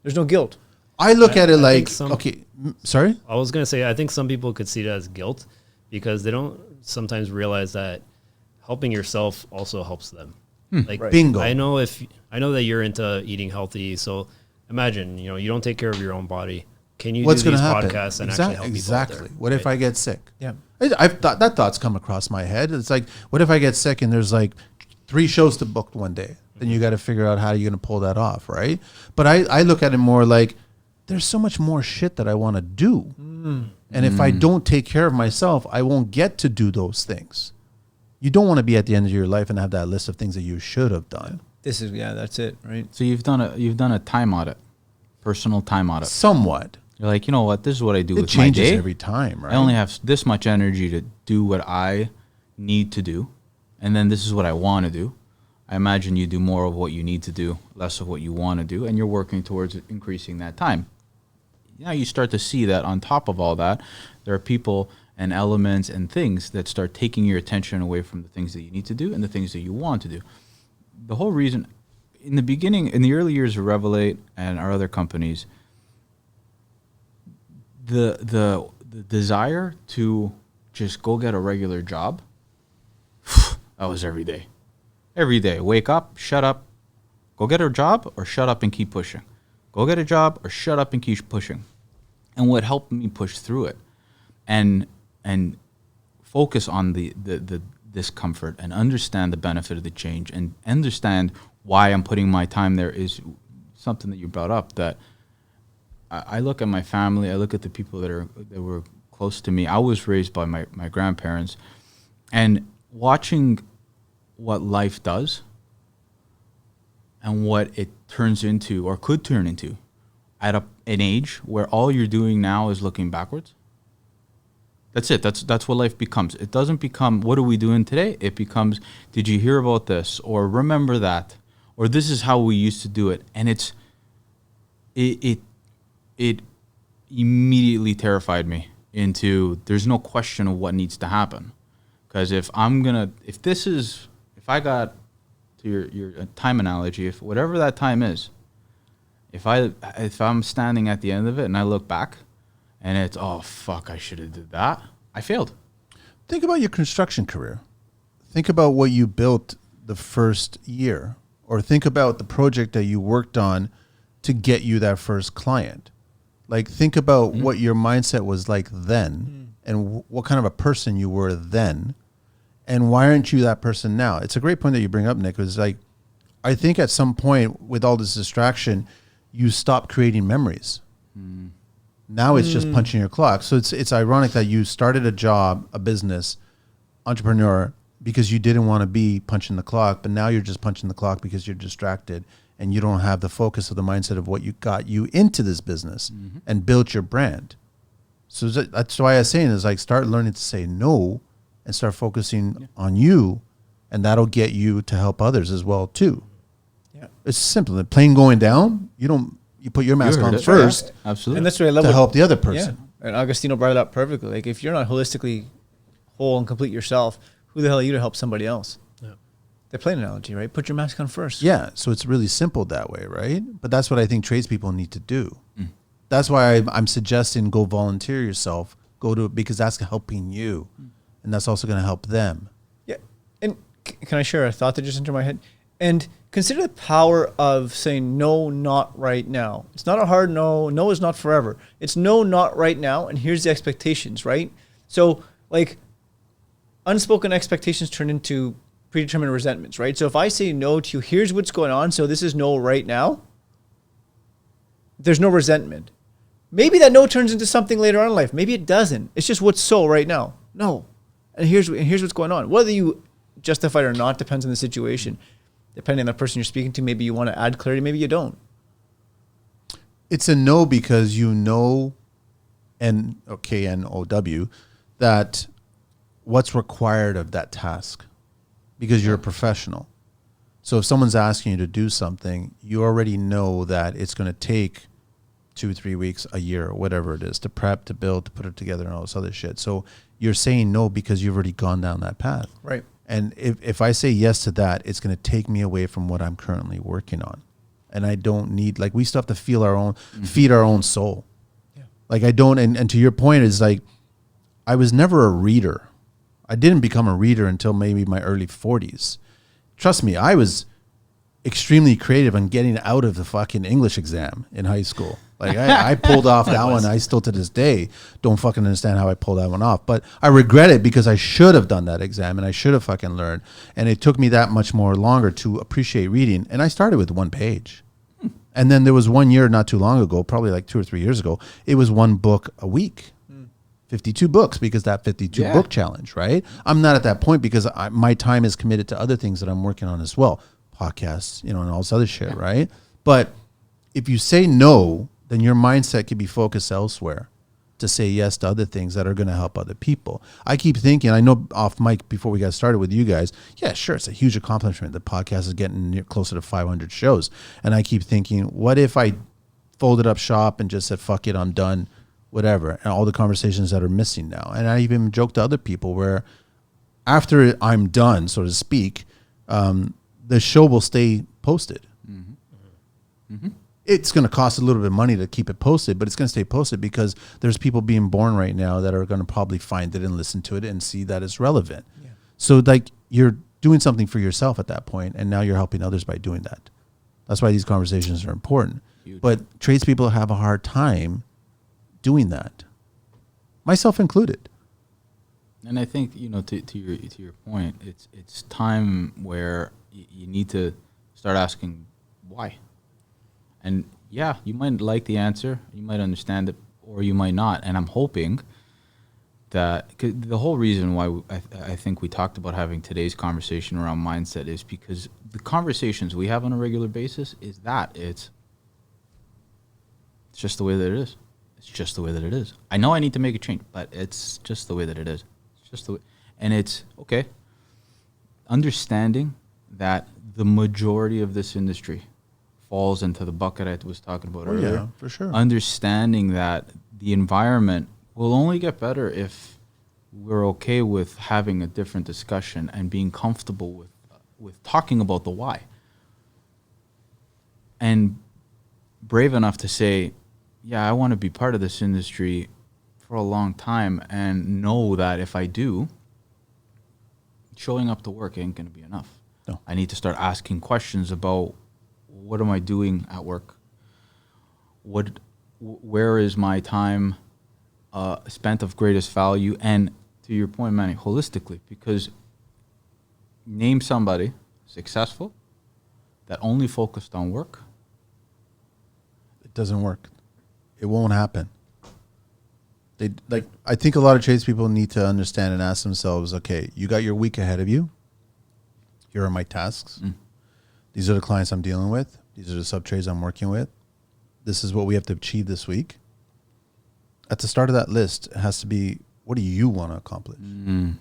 There's no guilt. I look at it I like, think sorry? I was going to say, I think some people could see it as guilt because they don't sometimes realize that helping yourself also helps them. Like, Right. Bingo. I know that you're into eating healthy. So imagine, you don't take care of your own body. Can you What's do going these to happen? podcasts and actually help Exactly. people out there? What if I get sick? Yeah. I've thought that thought's come across my head. It's like, what if I get sick and there's like 3 shows to book one day? Then you got to figure out how you're going to pull that off, right? But I look at it more like there's so much more shit that I want to do. And if I don't take care of myself, I won't get to do those things. You don't want to be at the end of your life and have that list of things that you should have done. That's it, right? So you've done a time audit, personal time audit. Somewhat. You're like, you know what? This is what I do It with my changes day. every time, right? I only have this much energy to do what I need to do, and then this is what I want to do. I imagine you do more of what you need to do, less of what you want to do, and you're working towards increasing that time. Now you start to see that on top of all that, there are people and elements and things that start taking your attention away from the things that you need to do and the things that you want to do. The whole reason, in the beginning, in the early years of Revalate and our other companies, the desire to just go get a regular job, that was every day. Every day, wake up, shut up, go get a job, or shut up and keep pushing. Go get a job, or shut up and keep pushing. And what helped me push through it, and focus on the discomfort, and understand the benefit of the change, and understand why I'm putting my time there, is something that you brought up. That I look at my family, I look at the people that were close to me. I was raised by my grandparents, and watching what life does and what it turns into or could turn into at an age where all you're doing now is looking backwards. That's it. That's what life becomes. It doesn't become, what are we doing today? It becomes, did you hear about this? Or remember that? Or this is how we used to do it. And it immediately terrified me into, there's no question of what needs to happen. Because if I got to your time analogy, if whatever that time is, if I'm standing at the end of it and I look back and it's, oh fuck, I should have did that, I failed. Think about your construction career. Think about what you built the first year, or think about the project that you worked on to get you that first client. Like, think about what your mindset was like then, and what kind of a person you were then. And why aren't you that person now? It's a great point that you bring up, Nick. It's like, I think at some point with all this distraction, you stop creating memories. Now it's just punching your clock. So it's ironic that you started a job, a business, entrepreneur, because you didn't want to be punching the clock, but now you're just punching the clock because you're distracted and you don't have the focus of the mindset of what you got you into this business and built your brand. So that's why I was saying is like, start learning to say no and start focusing on you, and that'll get you to help others as well too. Yeah, it's simple. The plane going down, you You put your mask heard on it. first Absolutely. And that's what I love to help the other person. Yeah. And Agostino brought it up perfectly. Like, if you're not holistically whole and complete yourself, who the hell are you to help somebody else? Yeah. The plane analogy, right? Put your mask on first. Yeah, so it's really simple that way, right? But that's what I think tradespeople need to do. That's why I'm suggesting go volunteer yourself, go to it, because that's helping you, and that's also going to help them. Yeah. And can I share a thought that just entered my head? And consider the power of saying no, not right now. It's not a hard no. No is not forever. It's no, not right now. And here's the expectations, right? So, like, unspoken expectations turn into predetermined resentments, right? So if I say no to you, here's what's going on, so this is no right now, there's no resentment. Maybe that no turns into something later on in life. Maybe it doesn't. It's just what's so right now. No. And here's what's going on. Whether you justify it or not depends on the situation. Depending on the person you're speaking to, maybe you want to add clarity, maybe you don't. It's a no because you know, K-N-O-W, that what's required of that task, because you're a professional. So if someone's asking you to do something, you already know that it's going to take 2-3 weeks, a year, or whatever it is, to prep, to build, to put it together, and all this other shit. So you're saying no because you've already gone down that path. Right. And if I say yes to that, it's going to take me away from what I'm currently working on. And I don't need, like, we still have to feed our own soul. Yeah. Like, I don't, and to your point is, like, I was never a reader. I didn't become a reader until maybe my early 40s. Trust me, I was extremely creative on getting out of the fucking English exam in high school. Like, I pulled off that one. I still to this day don't fucking understand how I pulled that one off. But I regret it because I should have done that exam and I should have fucking learned. And it took me that much more longer to appreciate reading. And I started with one page. And then there was 1 year not too long ago, probably like 2 or 3 years ago, it was one book a week. 52 books, because that 52 book challenge, right? I'm not at that point because my time is committed to other things that I'm working on as well. Podcasts, and all this other shit, right? But if you say no, then your mindset can be focused elsewhere to say yes to other things that are going to help other people. I keep thinking, I know off mic before we got started with you guys, yeah, sure, it's a huge accomplishment. The podcast is getting closer to 500 shows. And I keep thinking, what if I folded up shop and just said, fuck it, I'm done, whatever, and all the conversations that are missing now. And I even joke to other people where after I'm done, so to speak, the show will stay posted. It's going to cost a little bit of money to keep it posted, but it's going to stay posted because there's people being born right now that are going to probably find it and listen to it and see that it's relevant. Yeah. So, like, you're doing something for yourself at that point, and now you're helping others by doing that. That's why these conversations are important. Huge. But tradespeople have a hard time doing that, myself included. And I think, to your point, it's time where you need to start asking why. And yeah, you might like the answer, you might understand it, or you might not. And I'm hoping that the whole reason why I think we talked about having today's conversation around mindset is because the conversations we have on a regular basis is that it's just the way that it is. It's just the way that it is. I know I need to make a change, but it's just the way that it is. It's just the way. And it's okay. Understanding that the majority of this industry falls into the bucket I was talking about earlier. Yeah, for sure. Understanding that the environment will only get better if we're okay with having a different discussion and being comfortable with talking about the why. And brave enough to say, yeah, I want to be part of this industry for a long time and know that if I do, showing up to work ain't going to be enough. No. I need to start asking questions about what am I doing at work? Where is my time spent of greatest value? And to your point, Manny, holistically, because name somebody successful that only focused on work. It doesn't work. It won't happen. I think a lot of tradespeople need to understand and ask themselves, okay, you got your week ahead of you. Here are my tasks. These are the clients I'm dealing with. These are the sub-trades I'm working with. This is what we have to achieve this week. At the start of that list, it has to be, what do you want to accomplish? And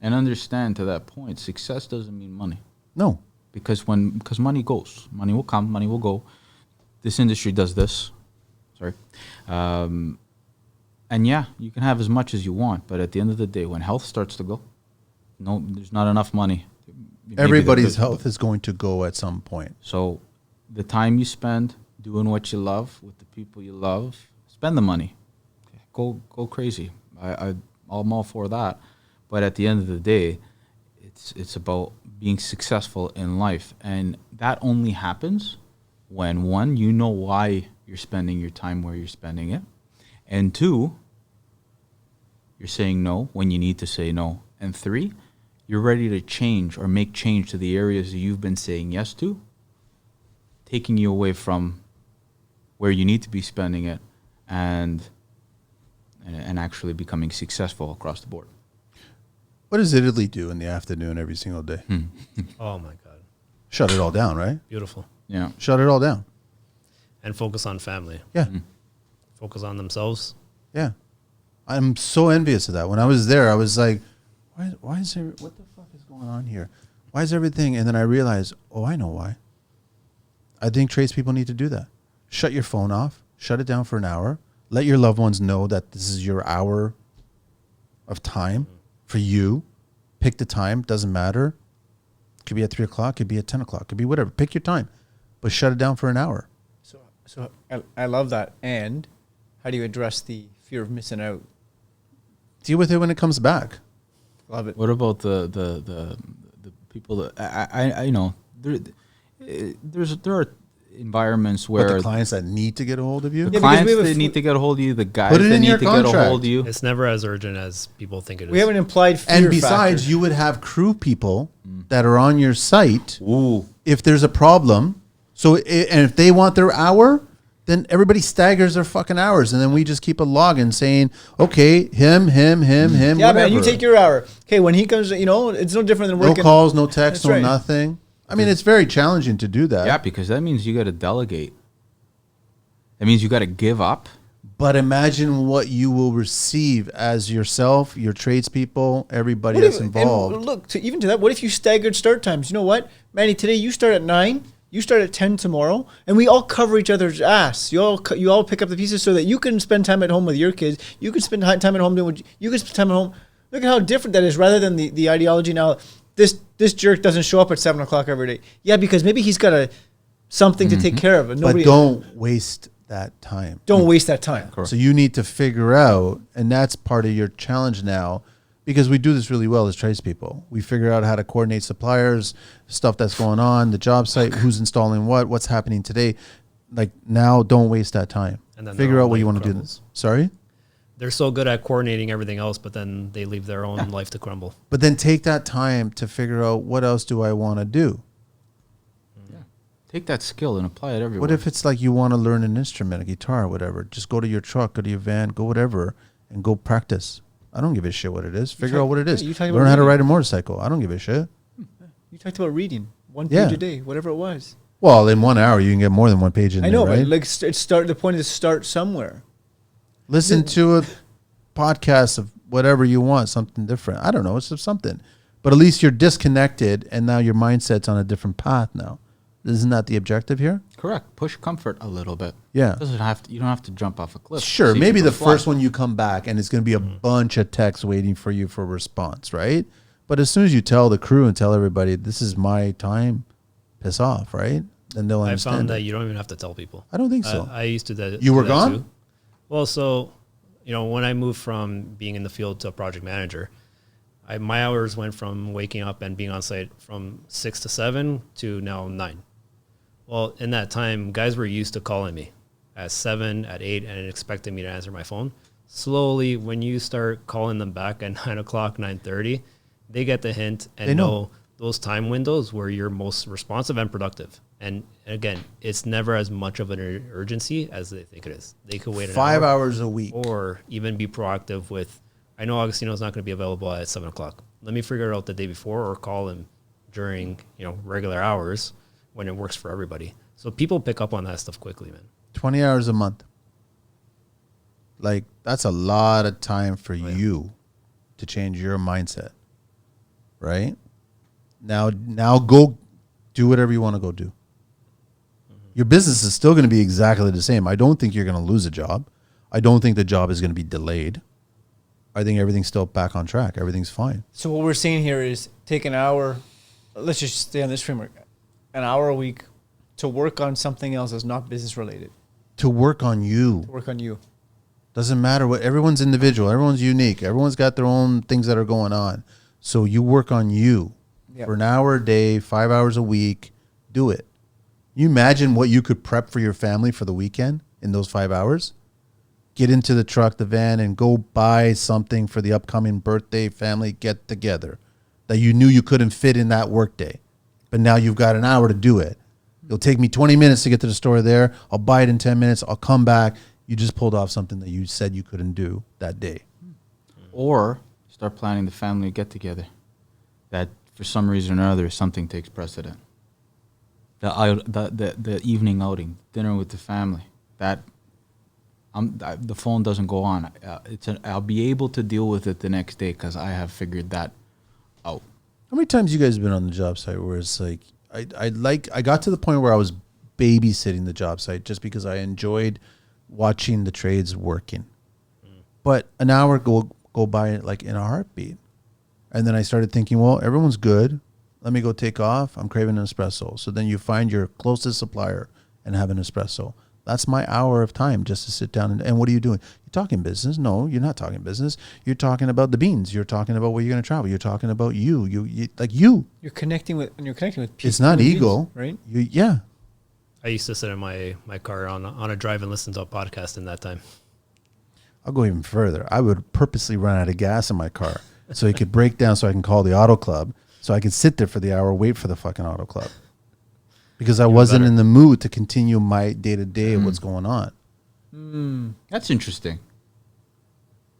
understand, to that point, success doesn't mean money. No. Because money goes. Money will come, money will go. this industry does this. Sorry. And yeah, you can have as much as you want, but at the end of the day, when health starts to go, no, there's not enough money. Maybe Everybody's health is going to go at some point. So the time you spend doing what you love with the people you love, spend the money. Go crazy. I'm all for that. But at the end of the day, it's about being successful in life. And that only happens when, one, you know why you're spending your time where you're spending it. And two, you're saying no when you need to say no. And three, you're ready to change or make change to the areas that you've been saying yes to, taking you away from where you need to be spending it and actually becoming successful across the board. What does Italy do in the afternoon every single day? Oh my God. Shut it all down, right? Beautiful. Yeah. Shut it all down. And focus on family. Yeah. Focus on themselves. Yeah. I'm so envious of that. When I was there, I was like, why is there, what the fuck is going on here? Why is everything? And then I realized, oh, I know why. I think tradespeople need to do that. Shut your phone off. Shut it down for an hour. Let your loved ones know that this is your hour of time for you. Pick the time. Doesn't matter. Could be at 3 o'clock. Could be at 10 o'clock. Could be whatever. Pick your time. But shut it down for an hour. So I love that. And how do you address the fear of missing out? Deal with it when it comes back. Love it. What about the people that I know there are environments where But the clients that need to get a hold of you? the clients that need to get a hold of you, the guys Put it that in need your to get a contract. hold of you. It's never as urgent as people think it is. We have an implied fear And besides, factor. you would have crew people that are on your site Ooh. if there's a problem. So, and if they want their hour, then everybody staggers their fucking hours. And then we just keep a login saying, okay, him, Yeah, whatever. man, you take your hour. Okay, when he comes, it's no different than No working. calls, no texts, That's no right. nothing. I mean, it's very challenging to do that. Yeah, because that means you got to delegate. That means you got to give up. But imagine what you will receive as yourself, your tradespeople, everybody What that's if- involved. And look, even to that, what if you staggered start times? You know what, Manny? Today you start at 9. You start at 10 tomorrow, and we all cover each other's ass. You all pick up the pieces so that you can spend time at home with your kids. You can spend time at home doing what you can spend time at home. Look at how different that is, rather than the ideology now. This jerk doesn't show up at 7 o'clock every day. Yeah, because maybe he's got something to take care of. And But don't waste that time. don't waste that time. Correct. So you need to figure out, and that's part of your challenge now, because we do this really well as tradespeople. We figure out how to coordinate suppliers, stuff that's going on, the job site, who's installing what's happening today. Like now, don't waste that time. And then Figure their out own what you life want to do. crumbles. Sorry? They're so good at coordinating everything else, but then they leave their own life to crumble. But then take that time to figure out what else do I want to do. Take that skill and apply it everywhere. What if it's like you want to learn an instrument, a guitar, whatever? Just go to your truck, go to your van, go whatever, and go practice. I don't give a shit what it is. Figure out what it is. you talking Learn about how to reading? ride a motorcycle. I don't give a shit. You talked about reading one Yeah. page a day, whatever it was. Well, in 1 hour, you can get more than one page in I know, there, right? but like start. The point is start somewhere. Listen to a podcast of whatever you want, something different. I don't know, it's just something. But at least you're disconnected, and now your mindset's on a different path now. Isn't that the objective here? Correct. Push comfort a little bit. Yeah. You don't have to jump off a cliff. Sure, See maybe people the fly. first one you come back, and it's going to be a bunch of texts waiting for you for a response, right? But as soon as you tell the crew and tell everybody, this is my time, piss off, right? Then they'll I understand. found that it. you don't even have to tell people. I don't think so. I used to do You were that gone? too. Well, so, when I moved from being in the field to a project manager, my hours went from waking up and being on site from 6 to 7 to now 9. Well, in that time, guys were used to calling me at 7, at 8, and expecting me to answer my phone. Slowly, when you start calling them back at 9 o'clock, 9:30, they get the hint and They know. know those time windows where you're most responsive and productive. And again, it's never as much of an urgency as they think it is. They could wait an 5 hour hours a week. or even be proactive with, I know Agostino's not going to be available at 7 o'clock. Let me figure it out the day before or call him during, regular hours when it works for everybody. So people pick up on that stuff quickly, man. 20 hours a month. Like, that's a lot of time for you to change your mindset, right? Now go do whatever you want to go do. Your business is still going to be exactly the same. I don't think you're going to lose a job. I don't think the job is going to be delayed. I think everything's still back on track. Everything's fine. So what we're saying here is take an hour, let's just stay on this framework, an hour a week to work on something else that's not business related. To work on you. To work on you. Doesn't matter what, everyone's individual. Everyone's unique. Everyone's got their own things that are going on. So you work on you for an hour a day, 5 hours a week. Do it. You imagine what you could prep for your family for the weekend in those 5 hours? Get into the truck, the van, and go buy something for the upcoming birthday family get together that you knew you couldn't fit in that work day. But now you've got an hour to do it. It'll take me 20 minutes to get to the store there. I'll buy it in 10 minutes. I'll come back. You just pulled off something that you said you couldn't do that day. Or start planning the family get together. That for some reason or other, something takes precedent. The evening outing, dinner with the family. The phone doesn't go on. I'll be able to deal with it the next day because I have figured that out. How many times you guys have been on the job site where it's like, I got to the point where I was babysitting the job site just because I enjoyed watching the trades working. But an hour go by like in a heartbeat. And then I started thinking, well, everyone's good. Let me go take off. I'm craving an espresso. So then you find your closest supplier and have an espresso. That's my hour of time just to sit down. And what are you doing? You're talking business. No, you're not talking business. You're talking about the beans. You're talking about where you're going to travel. You're talking about you. You're connecting with people. It's not ego, right? Yeah. I used to sit in my car on a drive and listen to a podcast in that time. I'll go even further. I would purposely run out of gas in my car so it could break down so I can call the auto club so I could sit there for the hour, wait for the fucking auto club. Because I wasn't in the mood to continue my day-to-day of what's going on. That's interesting.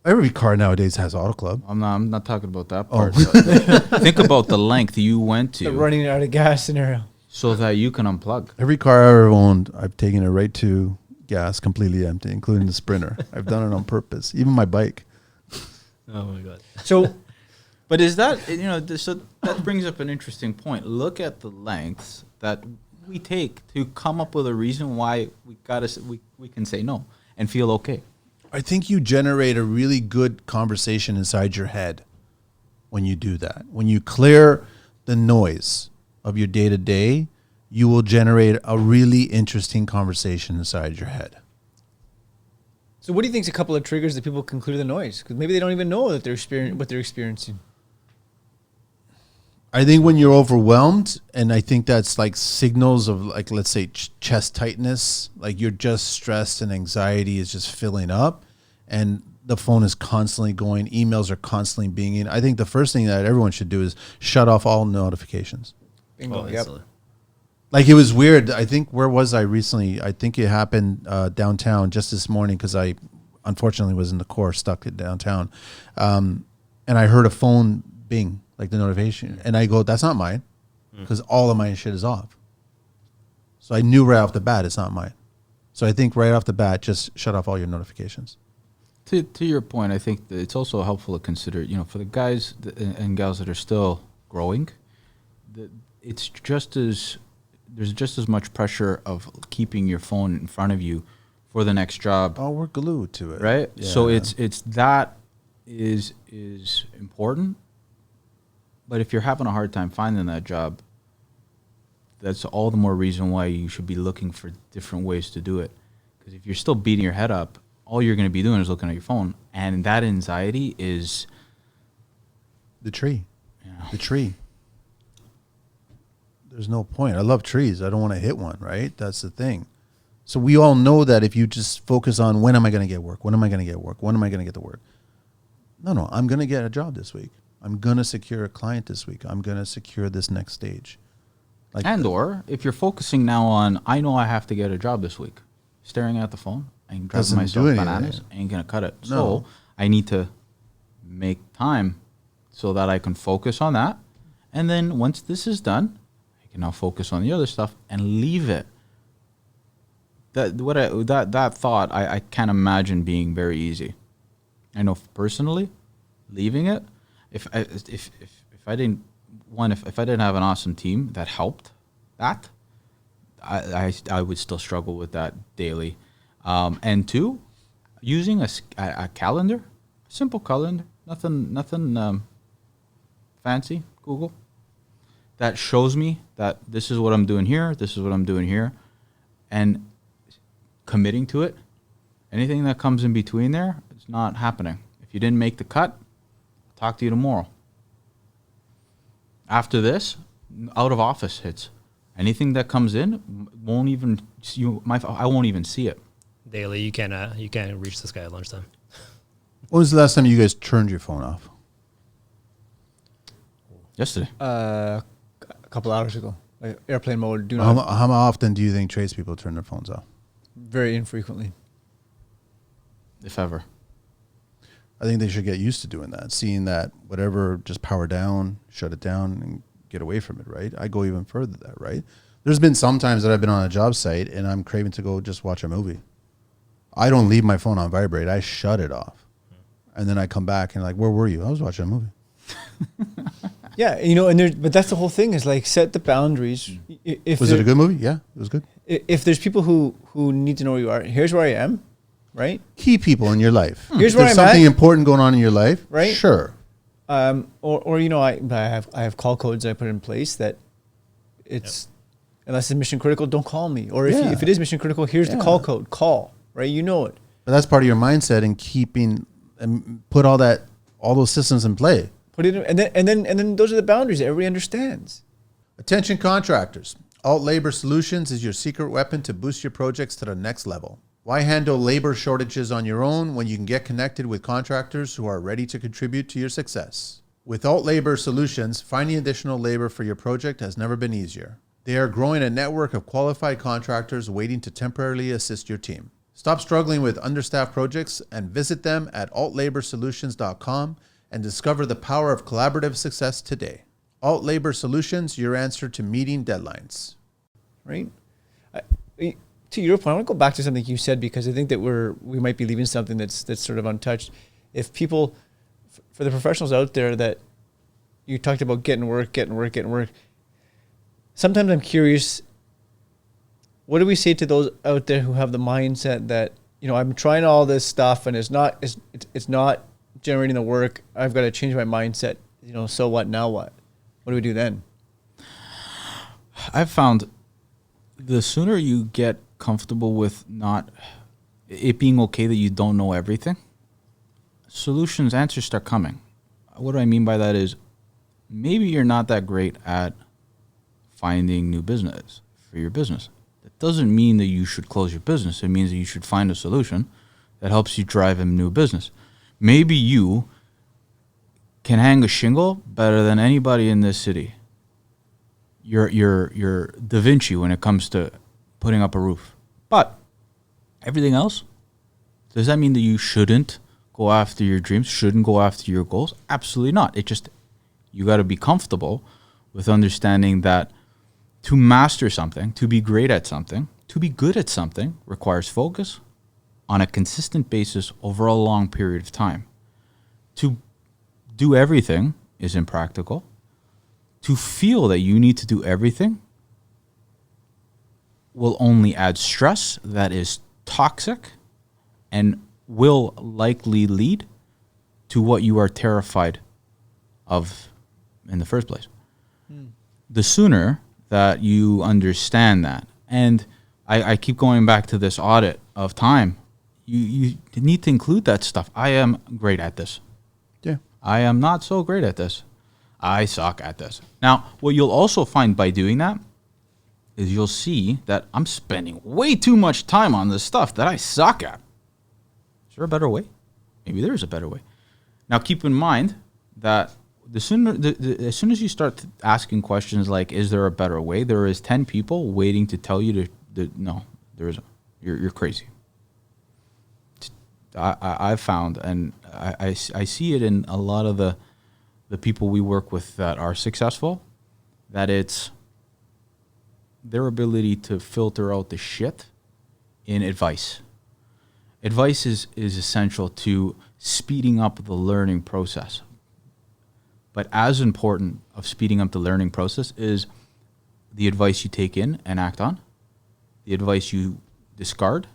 Every car nowadays has auto club. I'm not talking about that part. Think about the length you went to. The running out of gas scenario. So that you can unplug. Every car I ever owned, I've taken it right to gas, completely empty, including the Sprinter. I've done it on purpose. Even my bike. Oh my God. So, but is that, so that brings up an interesting point. Look at the lengths that we take to come up with a reason why we can say no and feel okay. I think you generate a really good conversation inside your head when you do that. When you clear the noise of your day-to-day, you will generate a really interesting conversation inside your head. So what do you think is a couple of triggers that people can clear the noise? Because maybe they don't even know that what they're experiencing. I think when you're overwhelmed, and I think that's like signals of like, let's say chest tightness, like you're just stressed and anxiety is just filling up and the phone is constantly going, emails are constantly being. I think the first thing that everyone should do is shut off all notifications. Bingo. Yep. Like it was weird. I think, where was I recently? I think it happened downtown just this morning because I unfortunately was in the core stuck at downtown. And I heard a phone bing, like the notification. And I go, that's not mine because all of my shit is off. So I knew right off the bat it's not mine. So I think right off the bat, just shut off all your notifications. To your point, I think that it's also helpful to consider, for the guys and gals that are still growing, it's there's just as much pressure of keeping your phone in front of you for the next job. Oh, we're glued to it. Right? Yeah. So it's that is important. But if you're having a hard time finding that job, that's all the more reason why you should be looking for different ways to do it. Because if you're still beating your head up, all you're going to be doing is looking at your phone. And that anxiety is... the tree. Yeah. The tree. There's no point. I love trees. I don't want to hit one, right? That's the thing. So we all know that if you just focus on when am I going to get work? When am I going to get work? When am I going to get the work? No, I'm going to get a job this week. I'm going to secure a client this week. I'm going to secure this next stage. Or if you're focusing now on, I know I have to get a job this week, staring at the phone and driving myself bananas ain't going to cut it. No. So I need to make time so that I can focus on that. And then once this is done, I can now focus on the other stuff and leave it. That thought, I can't imagine being very easy. I know personally, leaving it, if I didn't have an awesome team that helped that, I would still struggle with that daily. And two, using a calendar, simple calendar, nothing fancy, Google, that shows me that this is what I'm doing here, this is what I'm doing here, and committing to it. Anything that comes in between there, it's not happening. If you didn't make the cut, I'll talk to you tomorrow. After this, out of office hits. Anything that comes in won't even I won't even see it. Daily, you can't reach this guy at lunchtime. When was the last time you guys turned your phone off? Yesterday. A couple hours ago, like airplane mode. How often do you think tradespeople turn their phones off? Very infrequently. If ever. I think they should get used to doing that, seeing that whatever, just power down, shut it down, and get away from it, right? I go even further than that, right? There's been some times that I've been on a job site and I'm craving to go just watch a movie. I don't leave my phone on vibrate. I shut it off. And then I come back and like, where were you? I was watching a movie. Yeah, but that's the whole thing is like set the boundaries. Was it a good movie? Yeah, it was good. If there's people who need to know where you are, here's where I am, right? Key people in your life. Here's If where there's I'm something at. important going on in your life, Right. Sure. I have call codes I put in place that it's unless it's mission critical, don't call me. Or if it is mission critical, here's the call code. Call, right? You know it. But that's part of your mindset and keeping and put all those systems in play. Put it in, and then those are the boundaries that everybody understands. Attention contractors. Alt Labor Solutions is your secret weapon to boost your projects to the next level. Why handle labor shortages on your own when you can get connected with contractors who are ready to contribute to your success? With Alt Labor Solutions, finding additional labor for your project has never been easier. They are growing a network of qualified contractors waiting to temporarily assist your team. Stop struggling with understaffed projects and visit them at altlaborsolutions.com and discover the power of collaborative success today. Alt Labor Solutions, your answer to meeting deadlines. Right? To your point, I want to go back to something you said because I think that we might be leaving something that's sort of untouched. If people, for the professionals out there that you talked about getting work. Sometimes I'm curious, what do we say to those out there who have the mindset that, I'm trying all this stuff and it's not generating the work. I've got to change my mindset. So what? Now what? What do we do then? I've found the sooner you get comfortable with not it being okay that you don't know everything, answers start coming. What do I mean by that is maybe you're not that great at finding new business for your business. That doesn't mean that you should close your business. It means that you should find a solution that helps you drive a new business. Maybe you can hang a shingle better than anybody in this city. You're Da Vinci when it comes to putting up a roof. But everything else, does that mean that you shouldn't go after your dreams, shouldn't go after your goals? Absolutely not. You got to be comfortable with understanding that to master something, to be great at something, to be good at something requires focus on a consistent basis over a long period of time. To do everything is impractical. To feel that you need to do everything will only add stress that is toxic and will likely lead to what you are terrified of in the first place. The sooner that you understand that, and I keep going back to this audit of time, you need to include that stuff. I am great at this. Yeah. I am not so great at this. I suck at this. Now, what you'll also find by doing that is you'll see that I'm spending way too much time on this stuff that I suck at. Is there a better way? Maybe there is a better way. Now, keep in mind that as soon as you start asking questions like, is there a better way? There is 10 people waiting to tell you no, there isn't. You're crazy. I've found, and I see it in a lot of the people we work with that are successful, that it's their ability to filter out the shit in advice. Advice is essential to speeding up the learning process. But as important of speeding up the learning process is the advice you take in and act on, the advice you discard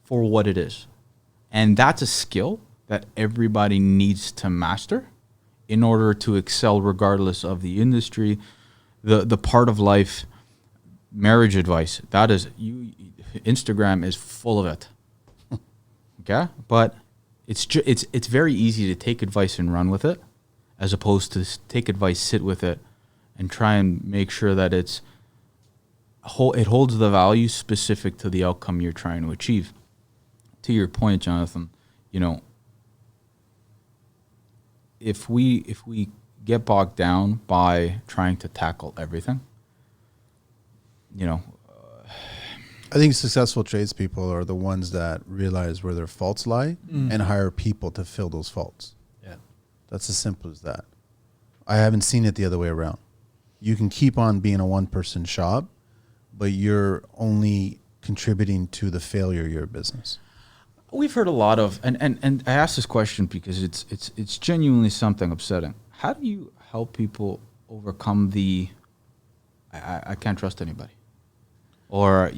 for what it is. And that's a skill that everybody needs to master in order to excel regardless of the industry, the part of life. Marriage advice, that is, Instagram is full of it. Okay? But it's very easy to take advice and run with it, as opposed to take advice, sit with it, and try and make sure that it holds the value specific to the outcome you're trying to achieve. To your point, Jonathan, if we get bogged down by trying to tackle everything, I think successful tradespeople are the ones that realize where their faults lie and hire people to fill those faults. Yeah. That's as simple as that. I haven't seen it the other way around. You can keep on being a one-person shop, but you're only contributing to the failure of your business. We've heard a lot of, and I asked this question because it's genuinely something upsetting. How do you help people overcome the I can't trust anybody? Or, do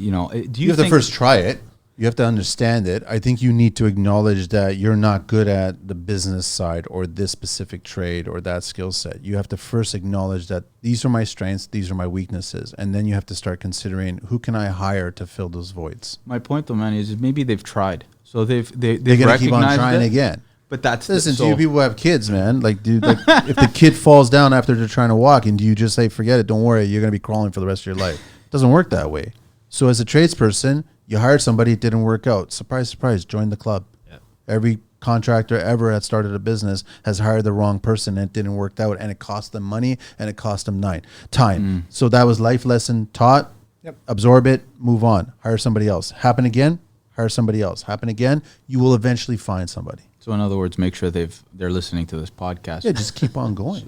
you have to first try it. You have to understand it. I think you need to acknowledge that you're not good at the business side or this specific trade or that skill set. You have to first acknowledge that these are my strengths, these are my weaknesses, and then you have to start considering who can I hire to fill those voids. My point, though, man, is maybe they've tried. So they're going to keep on trying again. But that's listen to you people who have kids, man. Like, dude, if the kid falls down after they're trying to walk, and do you just say, forget it, don't worry, you're going to be crawling for the rest of your life? It doesn't work that way. So as a tradesperson, you hired somebody, it didn't work out. Surprise, surprise, join the club. Yeah. Every contractor ever that started a business has hired the wrong person and it didn't work out, and it cost them money and it cost them time. So that was life lesson taught. Yep. Absorb it, move on, hire somebody else. Happen again, hire somebody else. Happen again, you will eventually find somebody. So in other words, make sure they're listening to this podcast. Yeah, just keep on going.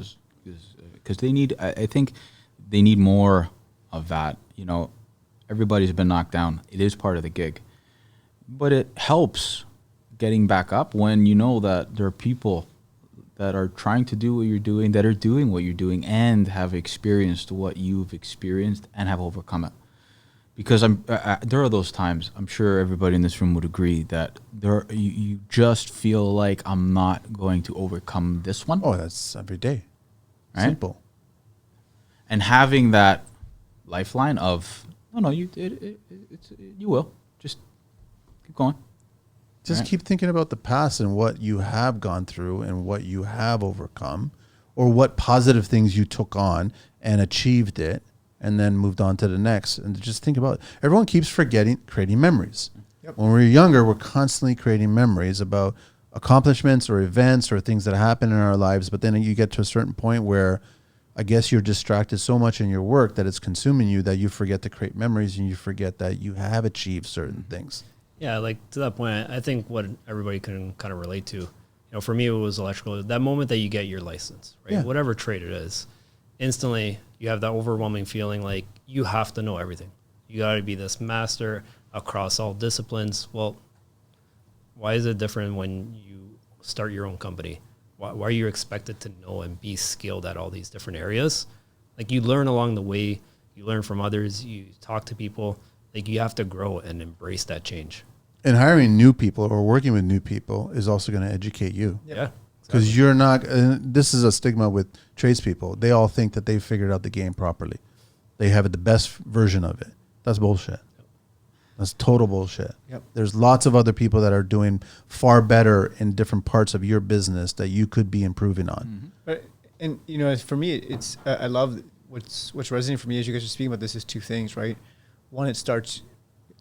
Because I think they need more of that. Everybody's been knocked down. It is part of the gig. But it helps getting back up when you know that there are people that are trying to do what you're doing, that are doing what you're doing, and have experienced what you've experienced and have overcome it. Because there are those times, I'm sure everybody in this room would agree, that you just feel like I'm not going to overcome this one. Oh, that's every day. Right? Simple. And having that lifeline of, no, you will. Just keep going. Just keep thinking about the past and what you have gone through and what you have overcome, or what positive things you took on and achieved it and then moved on to the next. And just think about it. Everyone keeps creating memories. Yep. When we're younger, we're constantly creating memories about accomplishments or events or things that happen in our lives. But then you get to a certain point where I guess you're distracted so much in your work that it's consuming you that you forget to create memories, and you forget that you have achieved certain things. Yeah, like to that point, I think what everybody can kind of relate to, for me, it was electrical. That moment that you get your license, right? Yeah. Whatever trade it is, instantly you have that overwhelming feeling like you have to know everything. You got to be this master across all disciplines. Well, why is it different when you start your own company? Why are you expected to know and be skilled at all these different areas? Like, you learn along the way, you learn from others, you talk to people. Like, you have to grow and embrace that change. And hiring new people or working with new people is also going to educate you. Yeah. Because you're not, this is a stigma with tradespeople. They all think that they figured out the game properly. They have the best version of it. That's bullshit. That's total bullshit. Yep. There's lots of other people that are doing far better in different parts of your business that you could be improving on. Mm-hmm. But, and for me, it's I love what's resonating for me as you guys are speaking about this is two things, right? One, it starts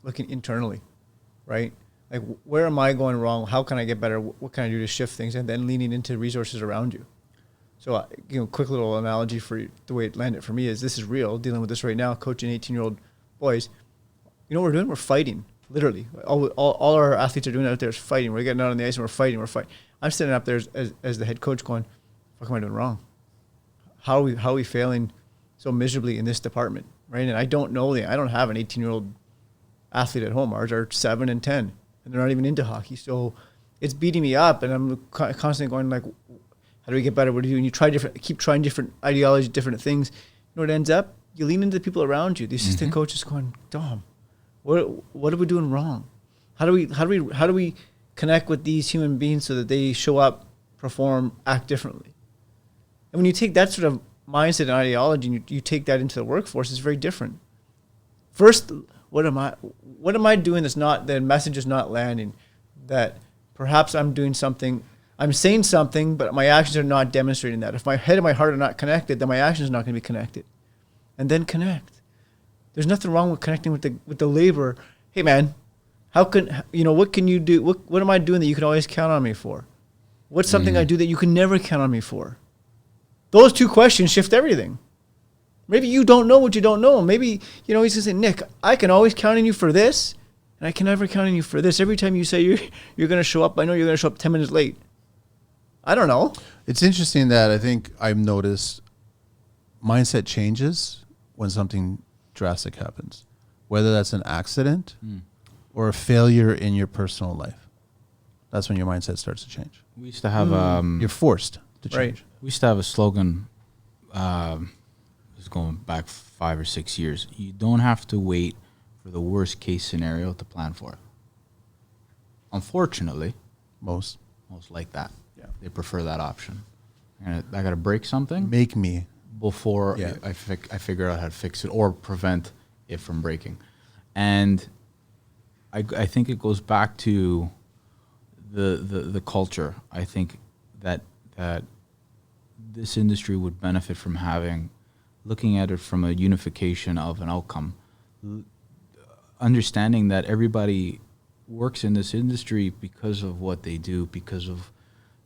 looking internally, right? Like, where am I going wrong? How can I get better? What can I do to shift things? And then leaning into resources around you. So, quick little analogy for the way it landed for me is, this is real, dealing with this right now, coaching 18-year-old boys. You know what we're doing? We're fighting, literally. All our athletes are doing out there is fighting. We're getting out on the ice and we're fighting. I'm sitting up there as the head coach going, what am I doing wrong? How are we failing so miserably in this department, right? And I don't know I don't have an 18-year-old athlete at home. Ours are 7 and 10, and they're not even into hockey. So it's beating me up, and I'm constantly going like, how do we get better? What do you do? And you keep trying different ideologies, different things. You know what ends up? You lean into the people around you. The assistant coach is going, Dom, What are we doing wrong? How do we connect with these human beings so that they show up, perform, act differently? And when you take that sort of mindset and ideology and you take that into the workforce, it's very different. First, what am I doing that's not, the message is not landing, that perhaps I'm doing something, I'm saying something, but my actions are not demonstrating that. If my head and my heart are not connected, then my actions are not going to be connected. And then connect. There's nothing wrong with connecting with the labor. Hey man, what can you do? What am I doing that you can always count on me for? What's something I do that you can never count on me for? Those two questions shift everything. Maybe you don't know what you don't know. Maybe, he's going to say, Nick, I can always count on you for this, and I can never count on you for this. Every time you say you're going to show up, I know you're going to show up 10 minutes late. I don't know. It's interesting that I think I've noticed mindset changes when something drastic happens, whether that's an accident or a failure in your personal life. That's when your mindset starts to change. We used to have You're forced to change. Right. we used to have a slogan. It's going back 5 or 6 years. You don't have to wait for the worst case scenario to plan for it. Unfortunately, Most like that. Yeah. They prefer that option. And I got to break something make me. before Yeah. I figure out how to fix it or prevent it from breaking. And I think it goes back to the culture. I think that this industry would benefit from looking at it from a unification of an outcome, understanding that everybody works in this industry because of what they do, because of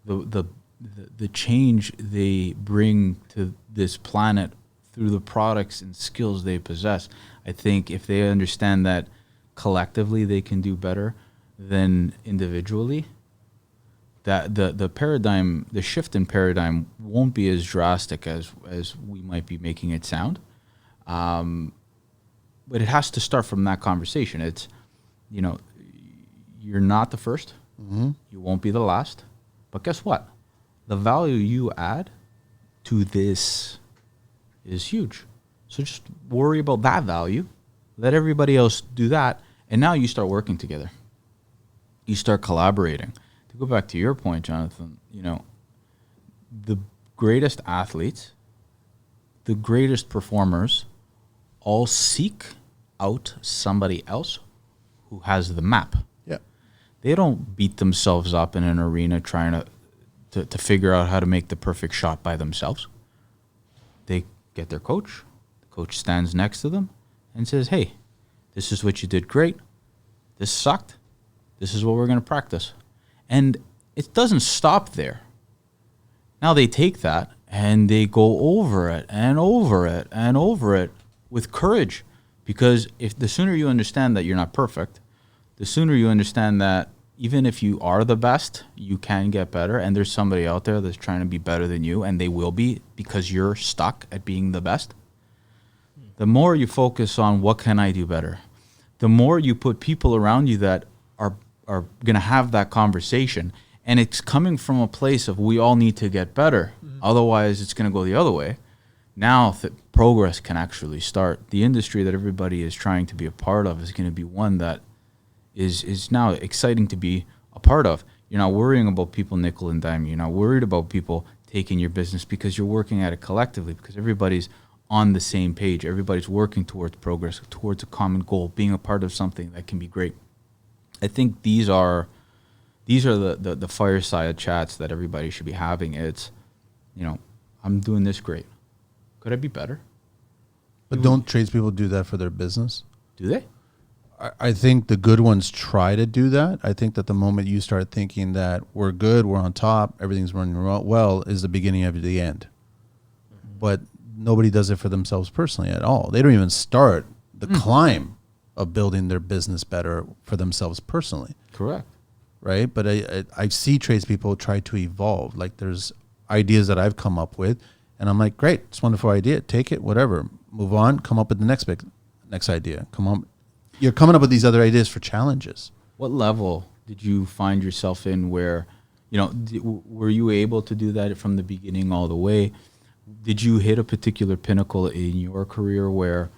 the change they bring to this planet through the products and skills they possess. I think if they understand that collectively they can do better than individually, that the shift in paradigm won't be as drastic as we might be making it sound. But it has to start from that conversation. It's, you're not the first. Mm-hmm. You won't be the last. But guess what? The value you add to this is huge. So just worry about that value. Let everybody else do that. And now you start working together. You start collaborating. To go back to your point, Jonathan, the greatest athletes, the greatest performers all seek out somebody else who has the map. Yeah. They don't beat themselves up in an arena trying to figure out how to make the perfect shot by themselves. They get their coach. The coach stands next to them and says, hey, this is what you did great. This sucked. This is what we're going to practice. And it doesn't stop there. Now they take that and they go over it and over it and over it with courage. Because if the sooner you understand that you're not perfect, the sooner you understand that even if you are the best, you can get better. And there's somebody out there that's trying to be better than you, and they will be because you're stuck at being the best. The more you focus on what can I do better, the more you put people around you that are going to have that conversation. And it's coming from a place of we all need to get better. Mm-hmm. Otherwise, it's going to go the other way. Now progress can actually start. The industry that everybody is trying to be a part of is going to be one that is now exciting to be a part of. You're not worrying about people nickel and dime. You're not worried about people taking your business because you're working at it collectively, because everybody's on the same page. Everybody's working towards progress, towards a common goal, being a part of something that can be great. I think these are the fireside chats that everybody should be having. It's, I'm doing this great. Could I be better? But don't tradespeople do that for their business? Do they? I think the good ones try to do that. I think that the moment you start thinking that we're good, we're on top, everything's running well, is the beginning of the end. Mm-hmm. But nobody does it for themselves personally at all. They don't even start the climb of building their business better for themselves personally. Correct. Right? But I see tradespeople try to evolve. Like there's ideas that I've come up with, and I'm like, great, it's a wonderful idea. Take it, whatever. Move on, come up with the next idea. Come on. You're coming up with these other ideas for challenges. What level did you find yourself in where, were you able to do that from the beginning all the way? Did you hit a particular pinnacle in your career where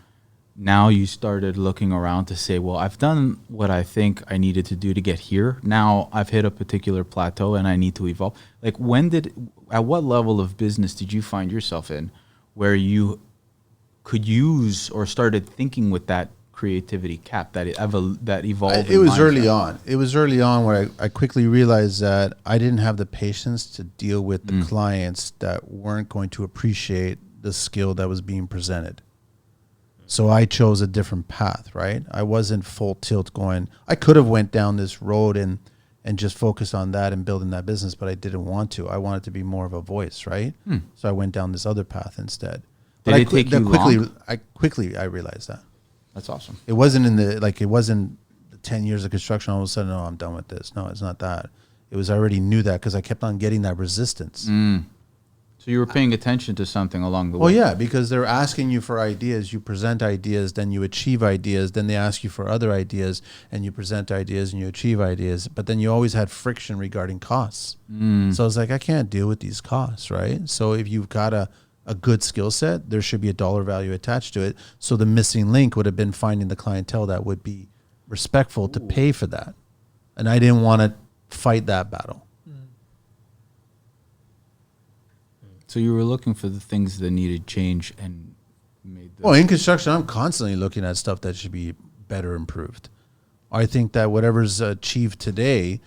now you started looking around to say, well, I've done what I think I needed to do to get here. Now I've hit a particular plateau and I need to evolve. Like at what level of business did you find yourself in where you could use or started thinking with that creativity cap, that evolving It was mindset? early on. It was early on where I quickly realized that I didn't have the patience to deal with the clients that weren't going to appreciate the skill that was being presented. So I chose a different path, right? I wasn't full tilt going. I could have went down this road and just focused on that and building that business, but I didn't want to. I wanted to be more of a voice, right? So I went down this other path instead. Did it take you long? I quickly realized that. That's awesome. It wasn't it wasn't the 10 years of construction. All of a sudden, no, I'm done with this. No, it's not that. It was I already knew that because I kept on getting that resistance. So you were paying attention to something along the way. Oh yeah, because they're asking you for ideas. You present ideas, then you achieve ideas. Then they ask you for other ideas, and you present ideas and you achieve ideas. But then you always had friction regarding costs. So I was like, I can't deal with these costs, right? So if you've got a good skill set, there should be a dollar value attached to it. So the missing link would have been finding the clientele that would be respectful to pay for that. And I didn't want to fight that battle. So you were looking for the things that needed change and made them. Well, in construction, I'm constantly looking at stuff that should be better improved. I think that whatever's achieved today,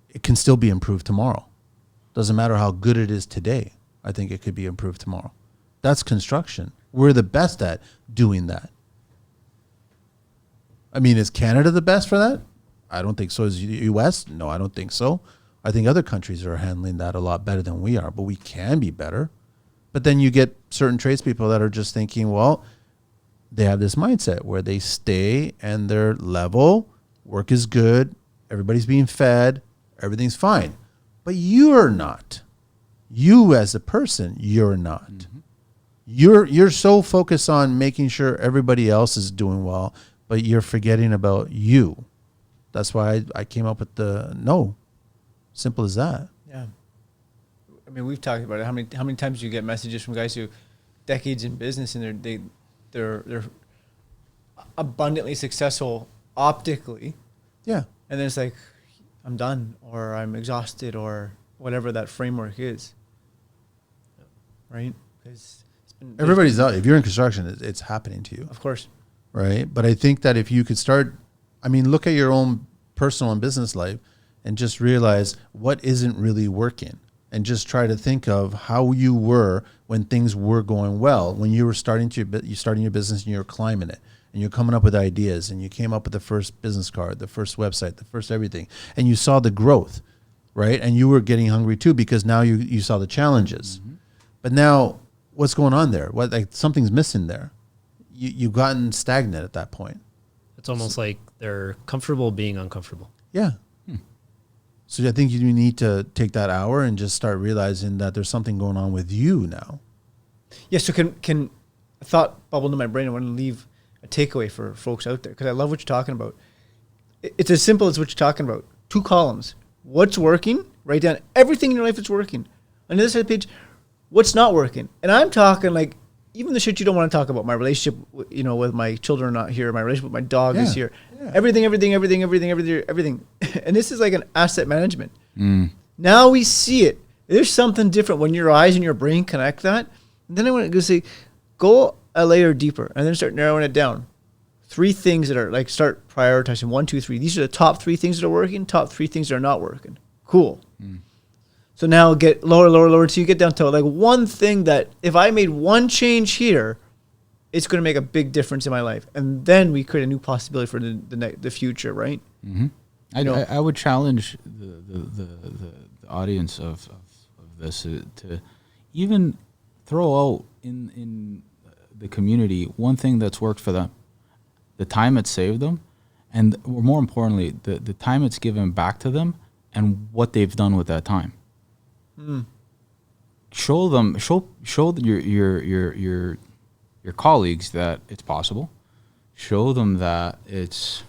it can still be improved tomorrow. Doesn't matter how good it is today. I think it could be improved tomorrow. That's construction. We're the best at doing that. I mean, is Canada the best for that? I don't think so. Is the U.S.? No, I don't think so. I think other countries are handling that a lot better than we are, but we can be better. But then you get certain tradespeople that are just thinking, well, they have this mindset where they stay and they're level, work is good, everybody's being fed, everything's fine. But you're not. You as a person, you're not. You're so focused on making sure everybody else is doing well, but you're forgetting about you. That's why I came up with the no. Simple as that. Yeah. I mean, we've talked about it. How many times do you get messages from guys who decades in business and they're abundantly successful optically. Yeah. And then it's like, I'm done, or I'm exhausted, or whatever that framework is. Right? Because everybody's out. If you're in construction, it's happening to you. Of course. Right. But I think that if you could start, I mean, look at your own personal and business life and just realize what isn't really working, and just try to think of how you were when things were going well, when you were starting your business and you're climbing it and you're coming up with ideas and you came up with the first business card, the first website, the first everything, and you saw the growth, right? And you were getting hungry too, because now you saw the challenges. Mm-hmm. But now what's going on there? Something's missing there. You've gotten stagnant at that point. It's almost like they're comfortable being uncomfortable. Yeah. So I think you need to take that hour and just start realizing that there's something going on with you now. Yeah, so can a thought bubble into my brain. I want to leave a takeaway for folks out there, because I love what you're talking about. It's as simple as what you're talking about. 2 columns. What's working? Write down everything in your life that's working. On the other side of the page, what's not working. And I'm talking like even the shit you don't want to talk about. My relationship, with my children are not here. My relationship with my dog is here. Yeah. Everything. And this is like an asset management. Now we see it. There's something different when your eyes and your brain connect that. And then I want to say, go a layer deeper and then start narrowing it down. 3 things that are like, start prioritizing 1, 2, 3. These are the top 3 things that are working, top 3 things that are not working. Cool. So now get lower till you get down to like one thing that if I made one change here, it's going to make a big difference in my life. And then we create a new possibility for the future, right? Mm-hmm. I would challenge the audience of this to even throw out in the community one thing that's worked for them, the time it saved them, and more importantly, the time it's given back to them and what they've done with that time. Show your colleagues that it's possible. Show them that it's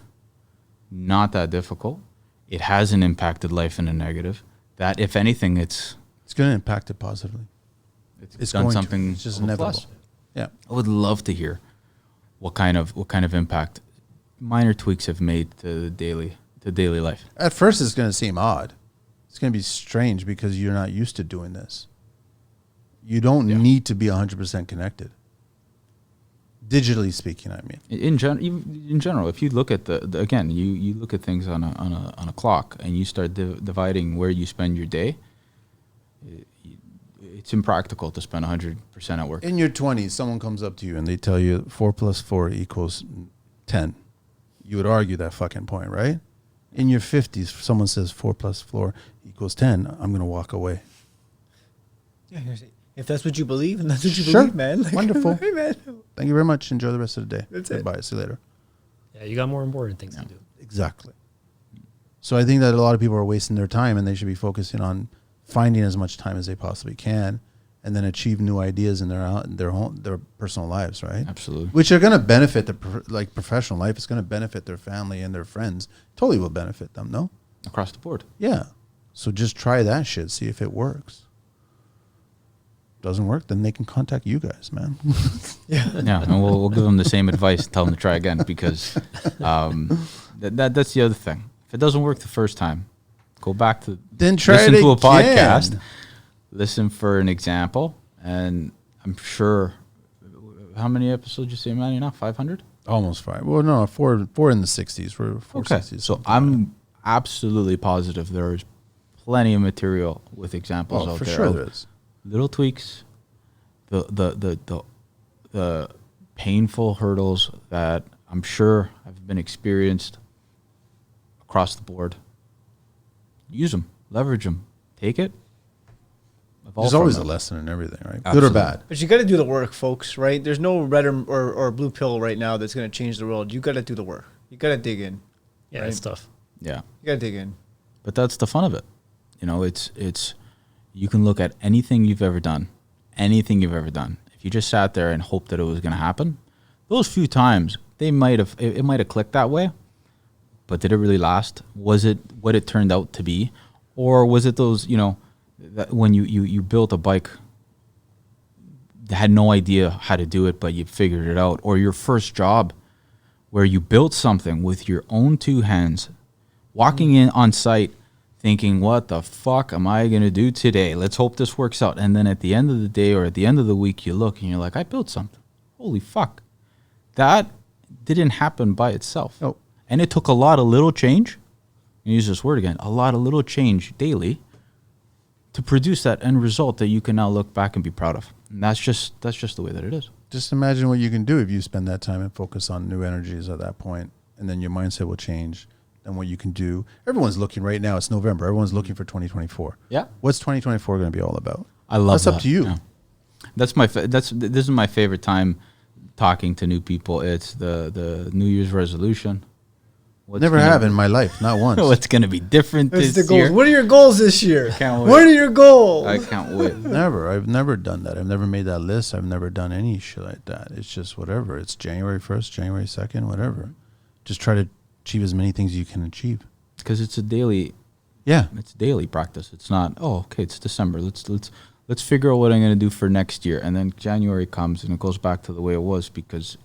not that difficult. It hasn't impacted life in a negative. That if anything, it's going to impact it positively. It's done something. It's just inevitable. Plus. Yeah, I would love to hear what kind of impact minor tweaks have made to daily life. At first, it's going to seem odd. It's going to be strange because you're not used to doing this. You don't need to be 100% connected. Digitally speaking, I mean. In general, if you look at again, you look at things on a clock and you start dividing where you spend your day, it's impractical to spend 100% at work. In your 20s, someone comes up to you and they tell you 4 + 4 = 10. You would argue that fucking point, right? In your 50s, if someone says 4 + 4 = 10, I'm going to walk away. Yeah, if that's what you believe, and that's what you Sure. believe, man. Like, Wonderful. hey, man. Thank you very much. Enjoy the rest of the day. That's it. Goodbye. See you later. Yeah, you got more important things to do. Exactly. So I think that a lot of people are wasting their time, and they should be focusing on finding as much time as they possibly can, and then achieve new ideas in their personal lives, right? Absolutely. Which are going to benefit professional life. It's going to benefit their family and their friends. Totally will benefit them, no? Across the board. Yeah. So just try that shit. See if it works. Doesn't work, then they can contact you guys, man. Yeah, and we'll give them the same advice and tell them to try again because that's the other thing. If it doesn't work the first time, go back to Then try listen it to a again. podcast, listen for an example, and I'm sure. How many episodes did you say, Manny? Now 500? Almost 5. Well, no, four in the 60s. We're 460s. So I'm absolutely positive there is plenty of material with examples out for there. sure there is. Little tweaks, the painful hurdles that I'm sure have been experienced across the board. Use them, leverage them, take it. There's always a lesson in everything, right? Absolutely. Good or bad. But you got to do the work, folks, right? There's no red or blue pill right now that's going to change the world. You got to do the work. You got to dig in. Yeah, right? it's tough. Yeah, You got to dig in. but that's the fun of it. You know, it's you can look at anything you've ever done. If you just sat there and hoped that it was going to happen, those few times it might have clicked that way, but did it really last? Was it what it turned out to be, or was it those that when you built a bike, had no idea how to do it, but you figured it out, or your first job where you built something with your own 2 hands, walking in on site thinking, what the fuck am I going to do today? Let's hope this works out. And then at the end of the day or at the end of the week, you look and you're like, I built something. Holy fuck. That didn't happen by itself. Nope. And it took a lot of little change. I use this word again, a lot of little change daily to produce that end result that you can now look back and be proud of. And that's just the way that it is. Just imagine what you can do if you spend that time and focus on new energies at that point, and then your mindset will change. And what you can do. Everyone's looking right now. It's November. Everyone's looking for 2024. Yeah. What's 2024 going to be all about? I love That's that. up to you. Yeah. This is my favorite time talking to new people. It's the New Year's resolution. Never have in my life, not once. What's going to be different What's this the year? goals? What are your goals this year? Can't wait. What are your goals? I can't wait. Never. I've never done that. I've never made that list. I've never done any shit like that. It's just whatever. It's January 1st, January 2nd, whatever. Just try to achieve as many things as you can achieve. Because it's a daily practice. It's not, okay, it's December. Let's figure out what I'm going to do for next year. And then January comes and it goes back to the way it was because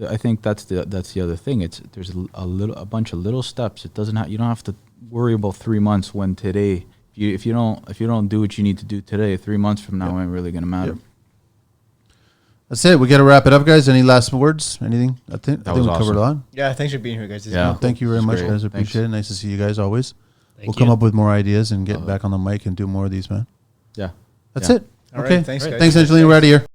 I think that's the other thing. There's a bunch of little steps. You don't have to worry about 3 months when today, if you don't do what you need to do today, 3 months from now ain't really going to matter. Yep. That's it. We got to wrap it up, guys. Any last words? Anything? I think we covered a lot. Yeah, thanks for being here, guys. Yeah. Thank you very It's much, great. guys. Appreciate it. Nice to see you guys always. We'll Thank come you. up with more ideas and get back on the mic and do more of these, man. Yeah. That's Yeah. it. All Okay. right, thanks, guys. Thanks, Angelina. We're out of here.